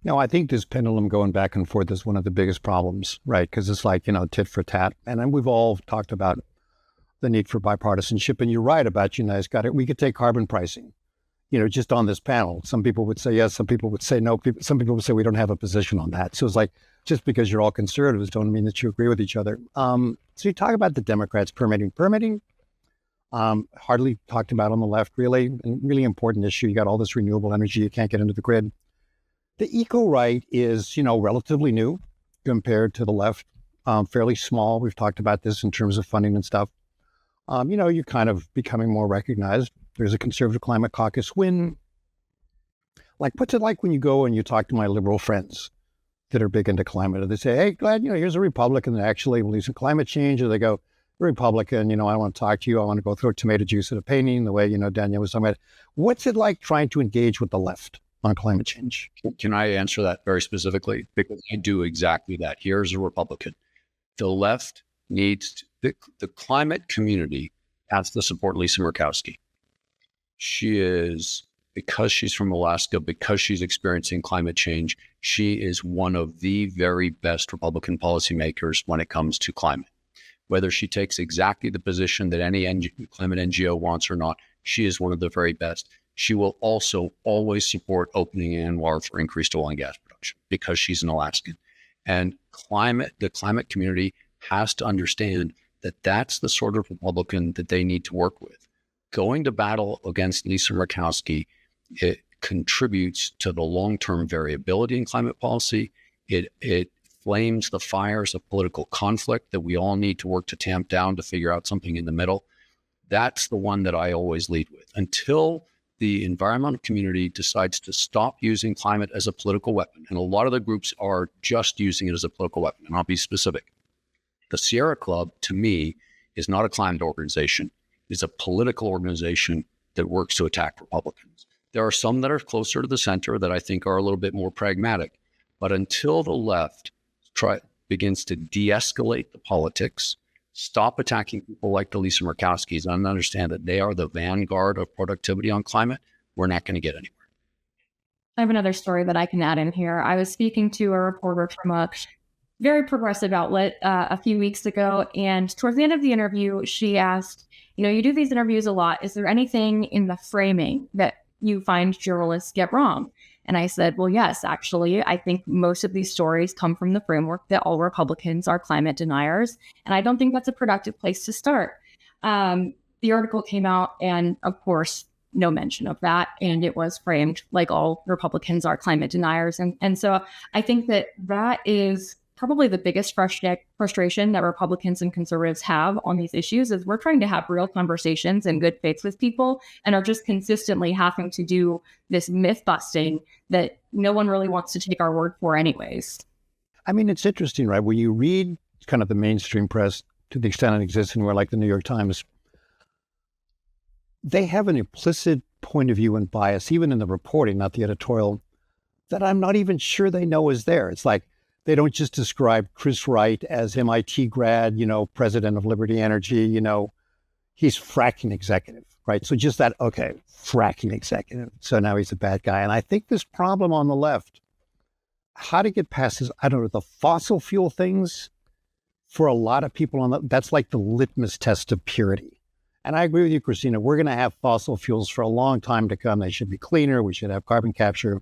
No, I think this pendulum going back and forth is one of the biggest problems, right? Because it's like, tit for tat. And then we've all talked about the need for bipartisanship. And you're right about, we could take carbon pricing, just on this panel. Some people would say yes, some people would say no. Some people would say we don't have a position on that. So it's like, just because you're all conservatives don't mean that you agree with each other. So you talk about the Democrats permitting, hardly talked about on the left, really, and really important issue. You got all this renewable energy you can't get into the grid. The Ecoright is, relatively new compared to the left, fairly small. We've talked about this in terms of funding and stuff. You're kind of becoming more recognized. There's a conservative climate caucus win. What's it like when you go and you talk to my liberal friends that are big into climate? And they say, hey, glad, here's a Republican that actually believes in climate change. Or they go, Republican, I want to talk to you. I want to go throw tomato juice at a painting the way, Danielle was talking about. What's it like trying to engage with the left on climate change? Can I answer that very specifically? Because I do exactly that. Here's a Republican. The left needs the climate community has to support Lisa Murkowski. Because she's from Alaska, because she's experiencing climate change, she is one of the very best Republican policymakers when it comes to climate. Whether she takes exactly the position that any climate NGO wants or not, she is one of the very best. She will also always support opening ANWR for increased oil and gas production because she's an Alaskan. And the climate community has to understand that that's the sort of Republican that they need to work with. Going to battle against Lisa Murkowski, it contributes to the long-term variability in climate policy. It flames the fires of political conflict that we all need to work to tamp down to figure out something in the middle. That's the one that I always lead with. Until the environmental community decides to stop using climate as a political weapon, and a lot of the groups are just using it as a political weapon, and I'll be specific. The Sierra Club, to me, is not a climate organization. It's a political organization that works to attack Republicans. There are some that are closer to the center that I think are a little bit more pragmatic. But until the left begins to de-escalate the politics, stop attacking people like the Lisa Murkowskis, and understand that they are the vanguard of productivity on climate, we're not going to get anywhere. I have another story that I can add in here. I was speaking to a reporter from a very progressive outlet a few weeks ago, and towards the end of the interview, she asked, you do these interviews a lot. Is there anything in the framing that you find journalists get wrong? And I said, well, yes, actually, I think most of these stories come from the framework that all Republicans are climate deniers. And I don't think that's a productive place to start. The article came out, and of course, no mention of that. And it was framed like all Republicans are climate deniers. And so I think that is probably the biggest frustration that Republicans and conservatives have on these issues is we're trying to have real conversations in good faith with people and are just consistently having to do this myth busting that no one really wants to take our word for anyways. I mean, it's interesting, right? When you read kind of the mainstream press to the extent it exists anywhere like the New York Times, they have an implicit point of view and bias, even in the reporting, not the editorial, that I'm not even sure they know is there. It's like, they don't just describe Chris Wright as MIT grad, president of Liberty Energy, he's fracking executive, right? So just that, okay, fracking executive. So now he's a bad guy. And I think this problem on the left, how to get past this, the fossil fuel things for a lot of people that's like the litmus test of purity. And I agree with you, Christina. We're going to have fossil fuels for a long time to come. They should be cleaner. We should have carbon capture.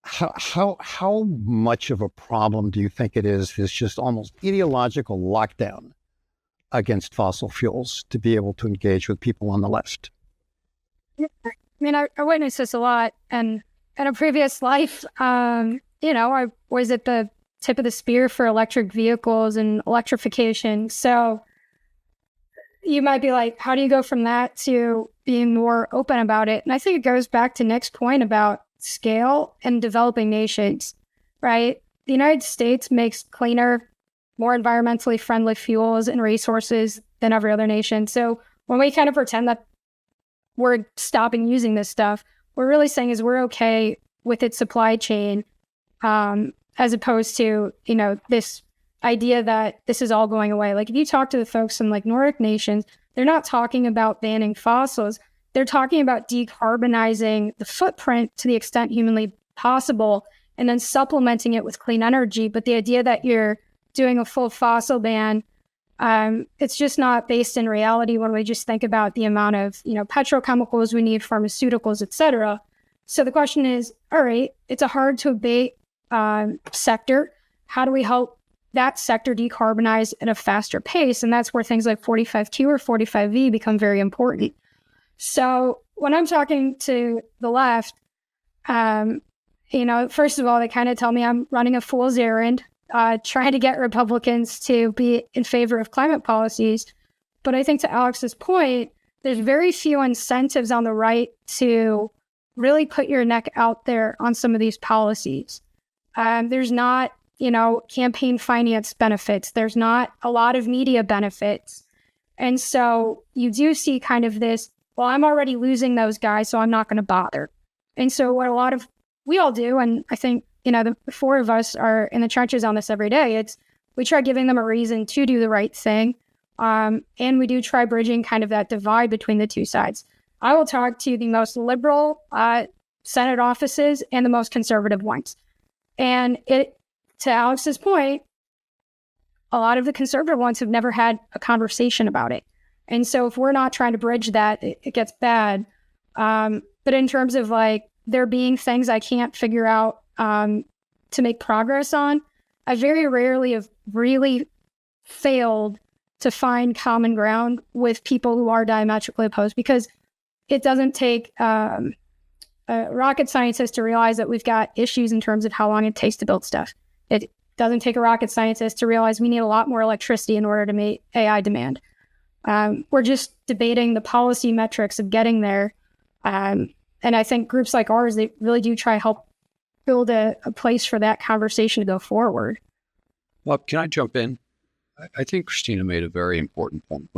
How much of a problem do you think it is this just almost ideological lockdown against fossil fuels to be able to engage with people on the left? I mean, I witnessed this a lot, and in a previous life, I was at the tip of the spear for electric vehicles and electrification. So you might be like, how do you go from that to being more open about it? And I think it goes back to Nick's point about scale and developing nations, right? The United States makes cleaner, more environmentally friendly fuels and resources than every other nation. So when we kind of pretend that we're stopping using this stuff, what we're really saying is we're okay with its supply chain, as opposed to, this idea that this is all going away. Like if you talk to the folks in like Nordic nations, they're not talking about banning fossils. They're talking about decarbonizing the footprint to the extent humanly possible and then supplementing it with clean energy. But the idea that you're doing a full fossil ban, it's just not based in reality when we just think about the amount of, petrochemicals we need, pharmaceuticals, et cetera. So the question is, all right, it's a hard to abate sector. How do we help that sector decarbonize at a faster pace? And that's where things like 45Q or 45V become very important. So when I'm talking to the left, first of all, they kind of tell me I'm running a fool's errand, trying to get Republicans to be in favor of climate policies. But I think to Alex's point, there's very few incentives on the right to really put your neck out there on some of these policies. There's not, campaign finance benefits. There's not a lot of media benefits. And so you do see kind of this, well, I'm already losing those guys, so I'm not going to bother. And so what we all do, and I think, the four of us are in the trenches on this every day, we try giving them a reason to do the right thing. And we do try bridging kind of that divide between the two sides. I will talk to the most liberal Senate offices and the most conservative ones. And to Alex's point, a lot of the conservative ones have never had a conversation about it. And so if we're not trying to bridge that, it gets bad. But in terms of like there being things I can't figure out to make progress on, I very rarely have really failed to find common ground with people who are diametrically opposed, because it doesn't take rocket scientists to realize that we've got issues in terms of how long it takes to build stuff. It doesn't take a rocket scientist to realize we need a lot more electricity in order to meet AI demand. We're just debating the policy metrics of getting there. And I think groups like ours, they really do try to help build a place for that conversation to go forward. Well, can I jump in? I think Christina made a very important point.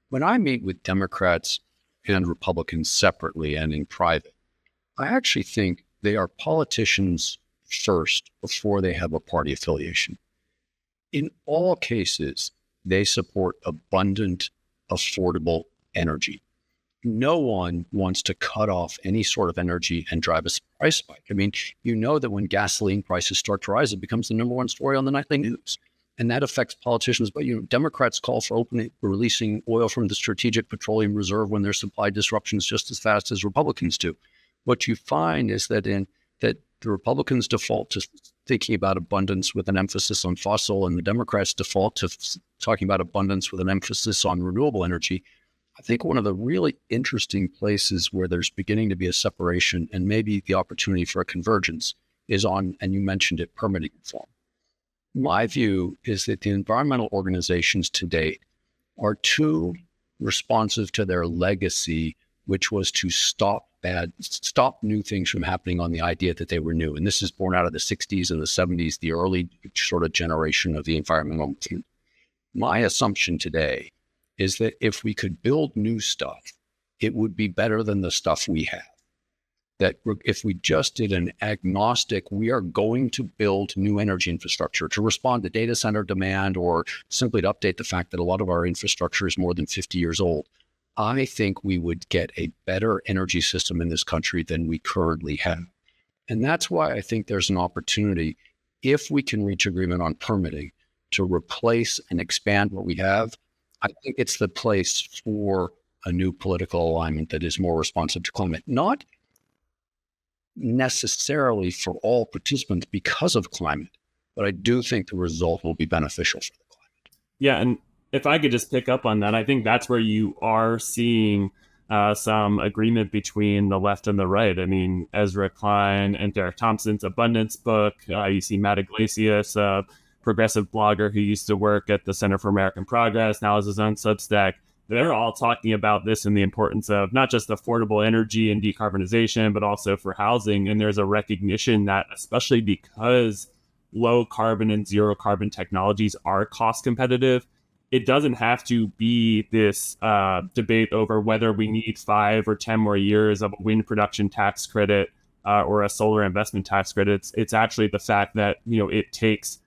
When I meet with Democrats and Republicans separately and in private, I actually think they are politicians first before they have a party affiliation. In all cases, they support abundant, affordable energy. No one wants to cut off any sort of energy and drive a price spike. I mean, that when gasoline prices start to rise, it becomes the number one story on the nightly news. And that affects politicians. But, Democrats call for releasing oil from the Strategic Petroleum Reserve when there's supply disruptions just as fast as Republicans do. What you find is that the Republicans default to thinking about abundance with an emphasis on fossil, and the Democrats default to talking about abundance with an emphasis on renewable energy. I think one of the really interesting places where there's beginning to be a separation and maybe the opportunity for a convergence is on, and you mentioned it, permitting reform. My view is that the environmental organizations to date are too responsive to their legacy, which was to stop new things from happening on the idea that they were new. And this is born out of the 60s and the 70s, the early sort of generation of the environmental movement. My assumption today is that if we could build new stuff, it would be better than the stuff we have. That if we just did an agnostic, we are going to build new energy infrastructure to respond to data center demand, or simply to update the fact that a lot of our infrastructure is more than 50 years old, I think we would get a better energy system in this country than we currently have. And that's why I think there's an opportunity, if we can reach agreement on permitting, to replace and expand what we have. I think it's the place for a new political alignment that is more responsive to climate, not necessarily for all participants because of climate, but I do think the result will be beneficial for the climate. Yeah, and if I could just pick up on that, I think that's where you are seeing some agreement between the left and the right. I mean, Ezra Klein and Derek Thompson's Abundance book. You see Matt Iglesias, a progressive blogger who used to work at the Center for American Progress, now has his own Substack. They're all talking about this and the importance of not just affordable energy and decarbonization, but also for housing. And there's a recognition that, especially because low carbon and zero carbon technologies are cost competitive, it doesn't have to be this debate over whether we need 5 or 10 more years of a wind production tax credit or a solar investment tax credit. It's actually the fact that, it takes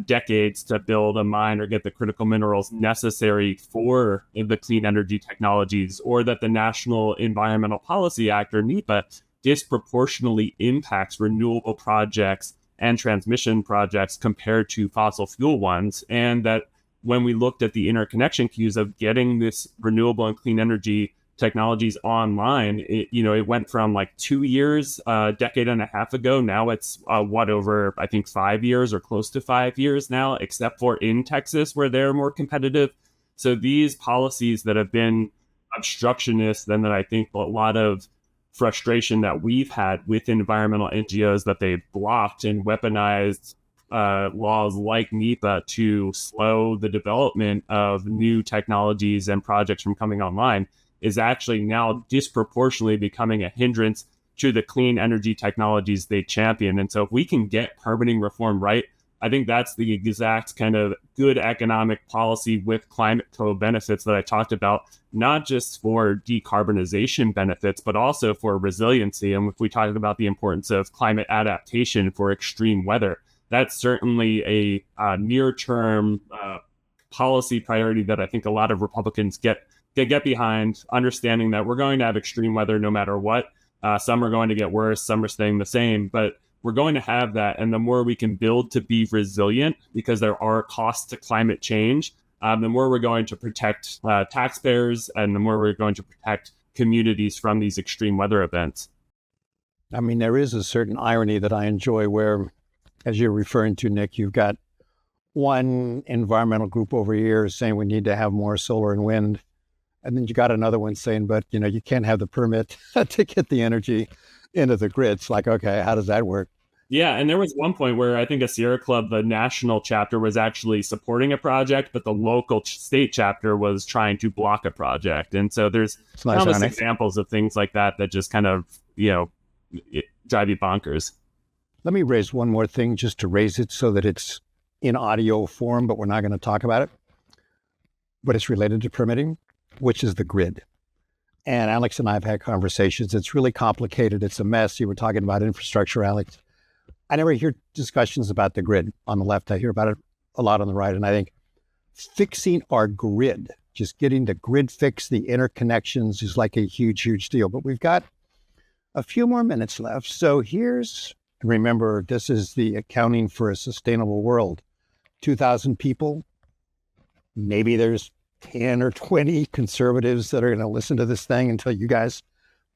decades to build a mine or get the critical minerals necessary for the clean energy technologies, or that the National Environmental Policy Act, or NEPA, disproportionately impacts renewable projects and transmission projects compared to fossil fuel ones. And that when we looked at the interconnection queues of getting this renewable and clean energy technologies online, it went from like 2 years, a decade and a half ago. Now it's over, I think, 5 years or close to 5 years now, except for in Texas where they're more competitive. So these policies that have been obstructionist, and that I think a lot of frustration that we've had with environmental NGOs, that they've blocked and weaponized laws like NEPA to slow the development of new technologies and projects from coming online, is actually now disproportionately becoming a hindrance to the clean energy technologies they champion. And so if we can get permitting reform right, I think that's the exact kind of good economic policy with climate co-benefits that I talked about, not just for decarbonization benefits, but also for resiliency. And if we talked about the importance of climate adaptation for extreme weather, that's certainly a near-term policy priority that I think a lot of Republicans get behind, understanding that we're going to have extreme weather no matter what. Some are going to get worse, some are staying the same, but we're going to have that. And the more we can build to be resilient, because there are costs to climate change, the more we're going to protect taxpayers, and the more we're going to protect communities from these extreme weather events. I mean, there is a certain irony that I enjoy where, as you're referring to, Nick, you've got one environmental group over here saying we need to have more solar and wind. And then you got another one saying, but, you can't have the permit to get the energy into the grid. It's like, okay, how does that work? Yeah, and there was one point where I think a Sierra Club, the national chapter, was actually supporting a project, but the local state chapter was trying to block a project. And so there's countless examples of things like that just kind of, drive you bonkers. Let me raise one more thing just to raise it so that it's in audio form, but we're not going to talk about it. But it's related to permitting, which is the grid. And Alex and I have had conversations. It's really complicated. It's a mess. You were talking about infrastructure, Alex. I never hear discussions about the grid on the left. I hear about it a lot on the right. And I think fixing our grid, just getting the grid fixed, the interconnections, is like a huge, huge deal. But we've got a few more minutes left. So remember, this is the Accounting for a Sustainable World. 2,000 people. Maybe there's 10 or 20 conservatives that are going to listen to this thing until you guys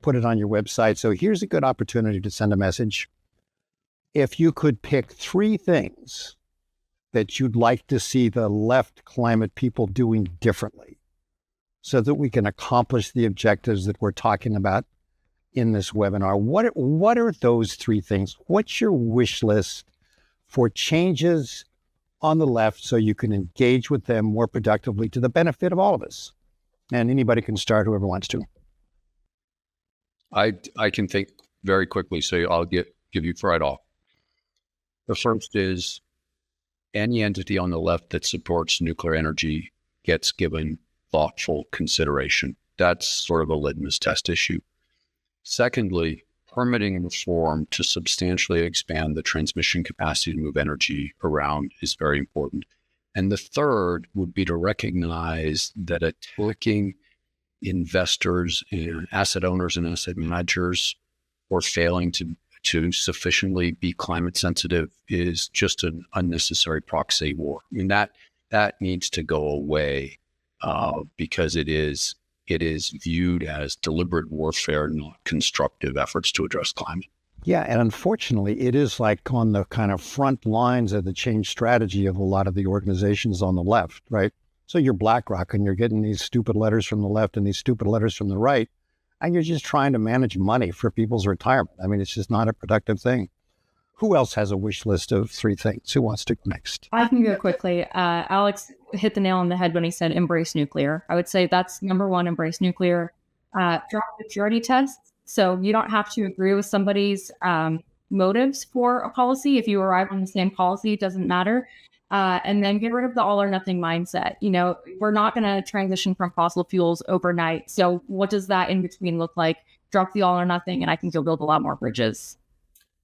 put it on your website. So here's a good opportunity to send a message. If you could pick 3 things that you'd like to see the left climate people doing differently so that we can accomplish the objectives that we're talking about in this webinar, what are those 3 things? What's your wish list for changes on the left so you can engage with them more productively to the benefit of all of us? And anybody can start, whoever wants to. I can think very quickly, so I'll give you right off. The first is any entity on the left that supports nuclear energy gets given thoughtful consideration. That's sort of a litmus test issue. Secondly, permitting reform to substantially expand the transmission capacity to move energy around is very important. And the third would be to recognize that attacking investors and asset owners and asset managers for failing to sufficiently be climate sensitive is just an unnecessary proxy war. I mean, that needs to go away because it is viewed as deliberate warfare, not constructive efforts to address climate. Yeah, and unfortunately, it is like on the kind of front lines of the change strategy of a lot of the organizations on the left, right? So you're BlackRock and you're getting these stupid letters from the left and these stupid letters from the right, and you're just trying to manage money for people's retirement. I mean, it's just not a productive thing. Who else has a wish list of 3 things? Who wants to go next? I can go quickly. Alex hit the nail on the head when he said embrace nuclear. I would say that's number 1, embrace nuclear. Drop the purity test. So you don't have to agree with somebody's motives for a policy. If you arrive on the same policy, it doesn't matter. And then get rid of the all or nothing mindset. You know, we're not going to transition from fossil fuels overnight. So what does that in between look like? Drop the all or nothing, and I think you'll build a lot more bridges.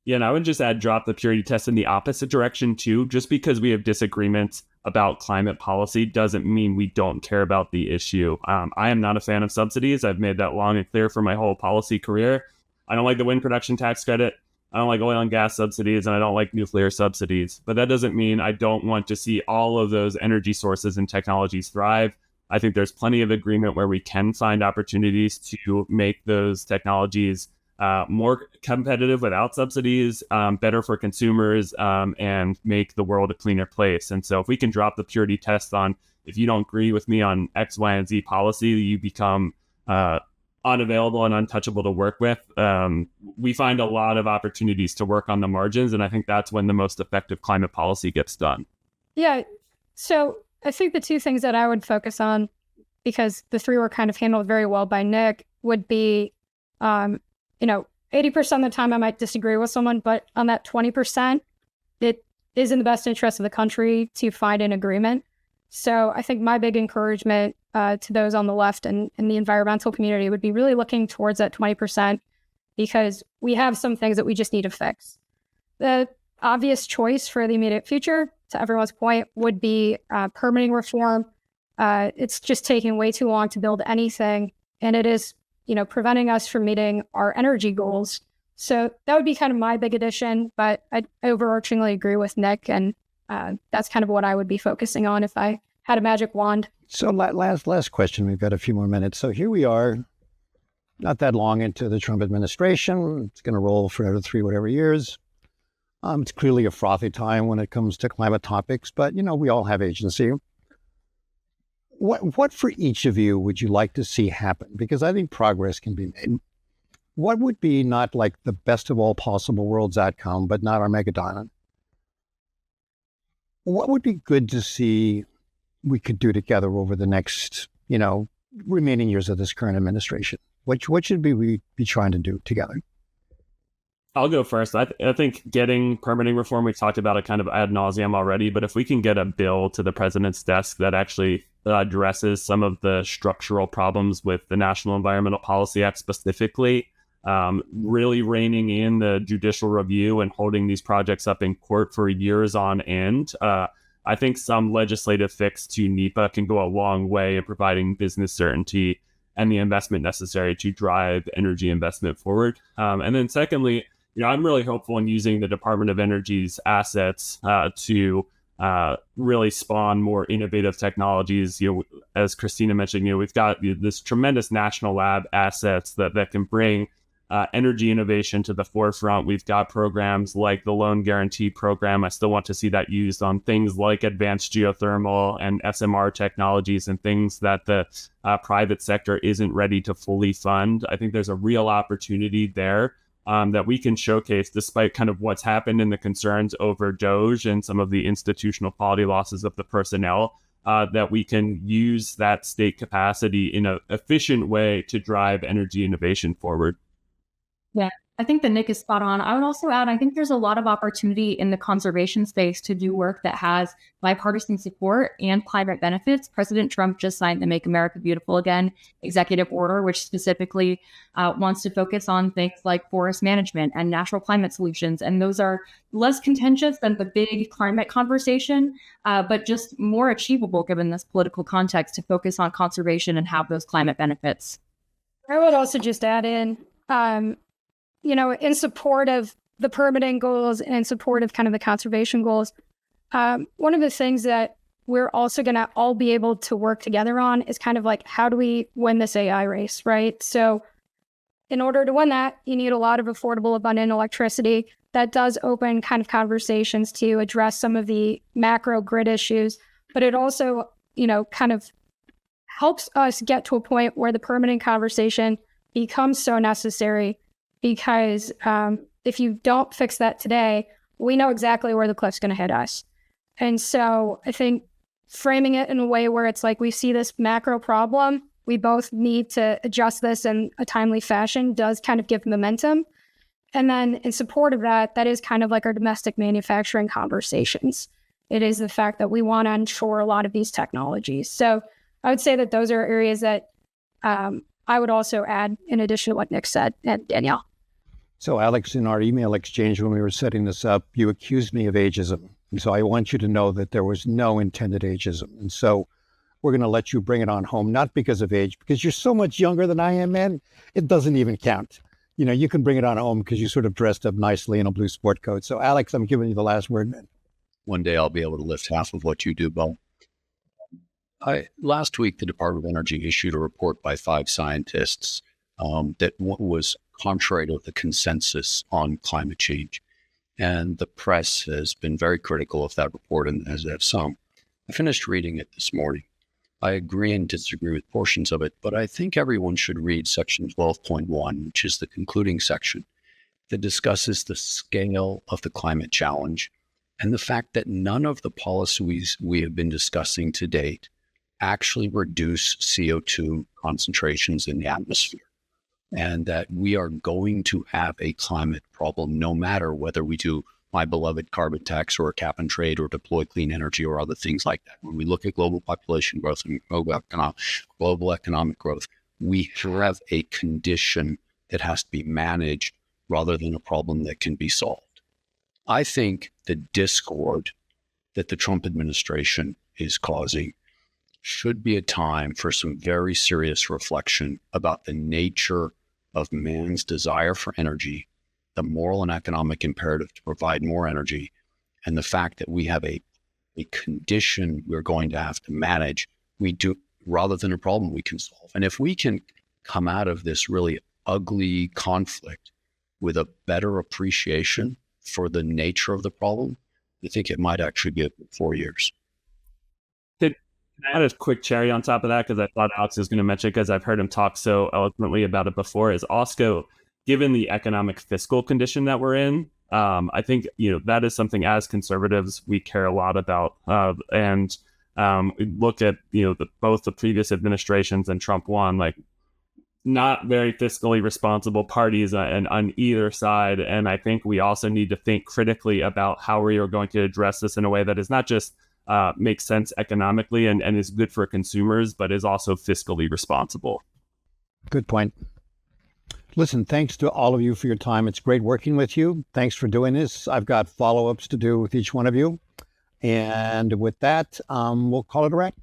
Yeah, and I would just add drop the purity test in the opposite direction too. Just because we have disagreements about climate policy doesn't mean we don't care about the issue. I am not a fan of subsidies. I've made that long and clear for my whole policy career. I don't like the wind production tax credit. I don't like oil and gas subsidies, and I don't like nuclear subsidies. But that doesn't mean I don't want to see all of those energy sources and technologies thrive. I think there's plenty of agreement where we can find opportunities to make those technologies more competitive without subsidies, better for consumers, and make the world a cleaner place. And so if we can drop the purity test on, if you don't agree with me on X, Y, and Z policy, you become unavailable and untouchable to work with. We find a lot of opportunities to work on the margins. And I think that's when the most effective climate policy gets done. Yeah. So I think the 2 things that I would focus on, because the 3 were kind of handled very well by Nick, would be, 80% of the time I might disagree with someone, but on that 20%, it is in the best interest of the country to find an agreement. So I think my big encouragement to those on the left and the environmental community would be really looking towards that 20%, because we have some things that we just need to fix. The obvious choice for the immediate future, to everyone's point, would be permitting reform. It's just taking way too long to build anything, and it is preventing us from meeting our energy goals. So that would be kind of my big addition, but I overarchingly agree with Nick, and that's kind of what I would be focusing on if I had a magic wand. So last question, we've got a few more minutes. So here we are, not that long into the Trump administration. It's going to roll for another 3 whatever years. It's clearly a frothy time when it comes to climate topics, but we all have agency. What for each of you would you like to see happen? Because I think progress can be made. What would be not like the best of all possible worlds outcome, but not Armageddon? What would be good to see we could do together over the next, remaining years of this current administration? What should we be trying to do together? I'll go first. I think getting permitting reform, we talked about it kind of ad nauseum already, but if we can get a bill to the president's desk that actually addresses some of the structural problems with the National Environmental Policy Act specifically, really reining in the judicial review and holding these projects up in court for years on end, I think some legislative fix to NEPA can go a long way in providing business certainty and the investment necessary to drive energy investment forward. And then secondly, I'm really hopeful in using the Department of Energy's assets to really spawn more innovative technologies. As Christina mentioned, we've got this tremendous national lab assets that can bring energy innovation to the forefront. We've got programs like the Loan Guarantee Program. I still want to see that used on things like advanced geothermal and SMR technologies and things that the private sector isn't ready to fully fund. I think there's a real opportunity there that we can showcase, despite kind of what's happened in the concerns over DOGE and some of the institutional quality losses of the personnel, that we can use that state capacity in an efficient way to drive energy innovation forward. Yeah, I think that Nick is spot on. I would also add, I think there's a lot of opportunity in the conservation space to do work that has bipartisan support and climate benefits. President Trump just signed the Make America Beautiful Again executive order, which specifically wants to focus on things like forest management and natural climate solutions. And those are less contentious than the big climate conversation, but just more achievable given this political context to focus on conservation and have those climate benefits. I would also just add in, in support of the permitting goals and in support of kind of the conservation goals, one of the things that we're also going to all be able to work together on is kind of like, how do we win this AI race, right? So in order to win that, you need a lot of affordable, abundant electricity. That does open kind of conversations to address some of the macro grid issues, but it also, kind of helps us get to a point where the permanent conversation becomes so necessary, because if you don't fix that today, we know exactly where the cliff's going to hit us. And so I think framing it in a way where it's like, we see this macro problem, we both need to adjust this in a timely fashion, does kind of give momentum. And then in support of that, that is kind of like our domestic manufacturing conversations. It is the fact that we want to ensure a lot of these technologies. So I would say that those are areas that I would also add in addition to what Nick said and Danielle. So Alex, in our email exchange when we were setting this up, you accused me of ageism. And so I want you to know that there was no intended ageism. And so we're going to let you bring it on home, not because of age, because you're so much younger than I am, man. It doesn't even count. You can bring it on home because you sort of dressed up nicely in a blue sport coat. So Alex, I'm giving you the last word, man. One day I'll be able to lift half of what you do, Bo. Last week, the Department of Energy issued a report by 5 scientists that was contrary to the consensus on climate change. And the press has been very critical of that report, and as have some. I finished reading it this morning. I agree and disagree with portions of it, but I think everyone should read section 12.1, which is the concluding section that discusses the scale of the climate challenge and the fact that none of the policies we have been discussing to date actually reduce CO2 concentrations in the atmosphere, and that we are going to have a climate problem no matter whether we do my beloved carbon tax or a cap and trade or deploy clean energy or other things like that. When we look at global population growth and global economic growth, we have a condition that has to be managed rather than a problem that can be solved. I think the discord that the Trump administration is causing should be a time for some very serious reflection about the nature of man's desire for energy, the moral and economic imperative to provide more energy, and the fact that we have a condition we're going to have to manage, we do, rather than a problem we can solve. And if we can come out of this really ugly conflict with a better appreciation for the nature of the problem, I think it might actually be 4 years. Can I add a quick cherry on top of that, because I thought Alex was going to mention it, because I've heard him talk so eloquently about it before, is also, given the economic fiscal condition that we're in, I think, that is something as conservatives we care a lot about. And look at, both the previous administrations and Trump 1, like not very fiscally responsible parties and on either side. And I think we also need to think critically about how we are going to address this in a way that is not just makes sense economically and is good for consumers, but is also fiscally responsible. Good point. Listen, thanks to all of you for your time. It's great working with you. Thanks for doing this. I've got follow-ups to do with each one of you. And with that, we'll call it a wrap.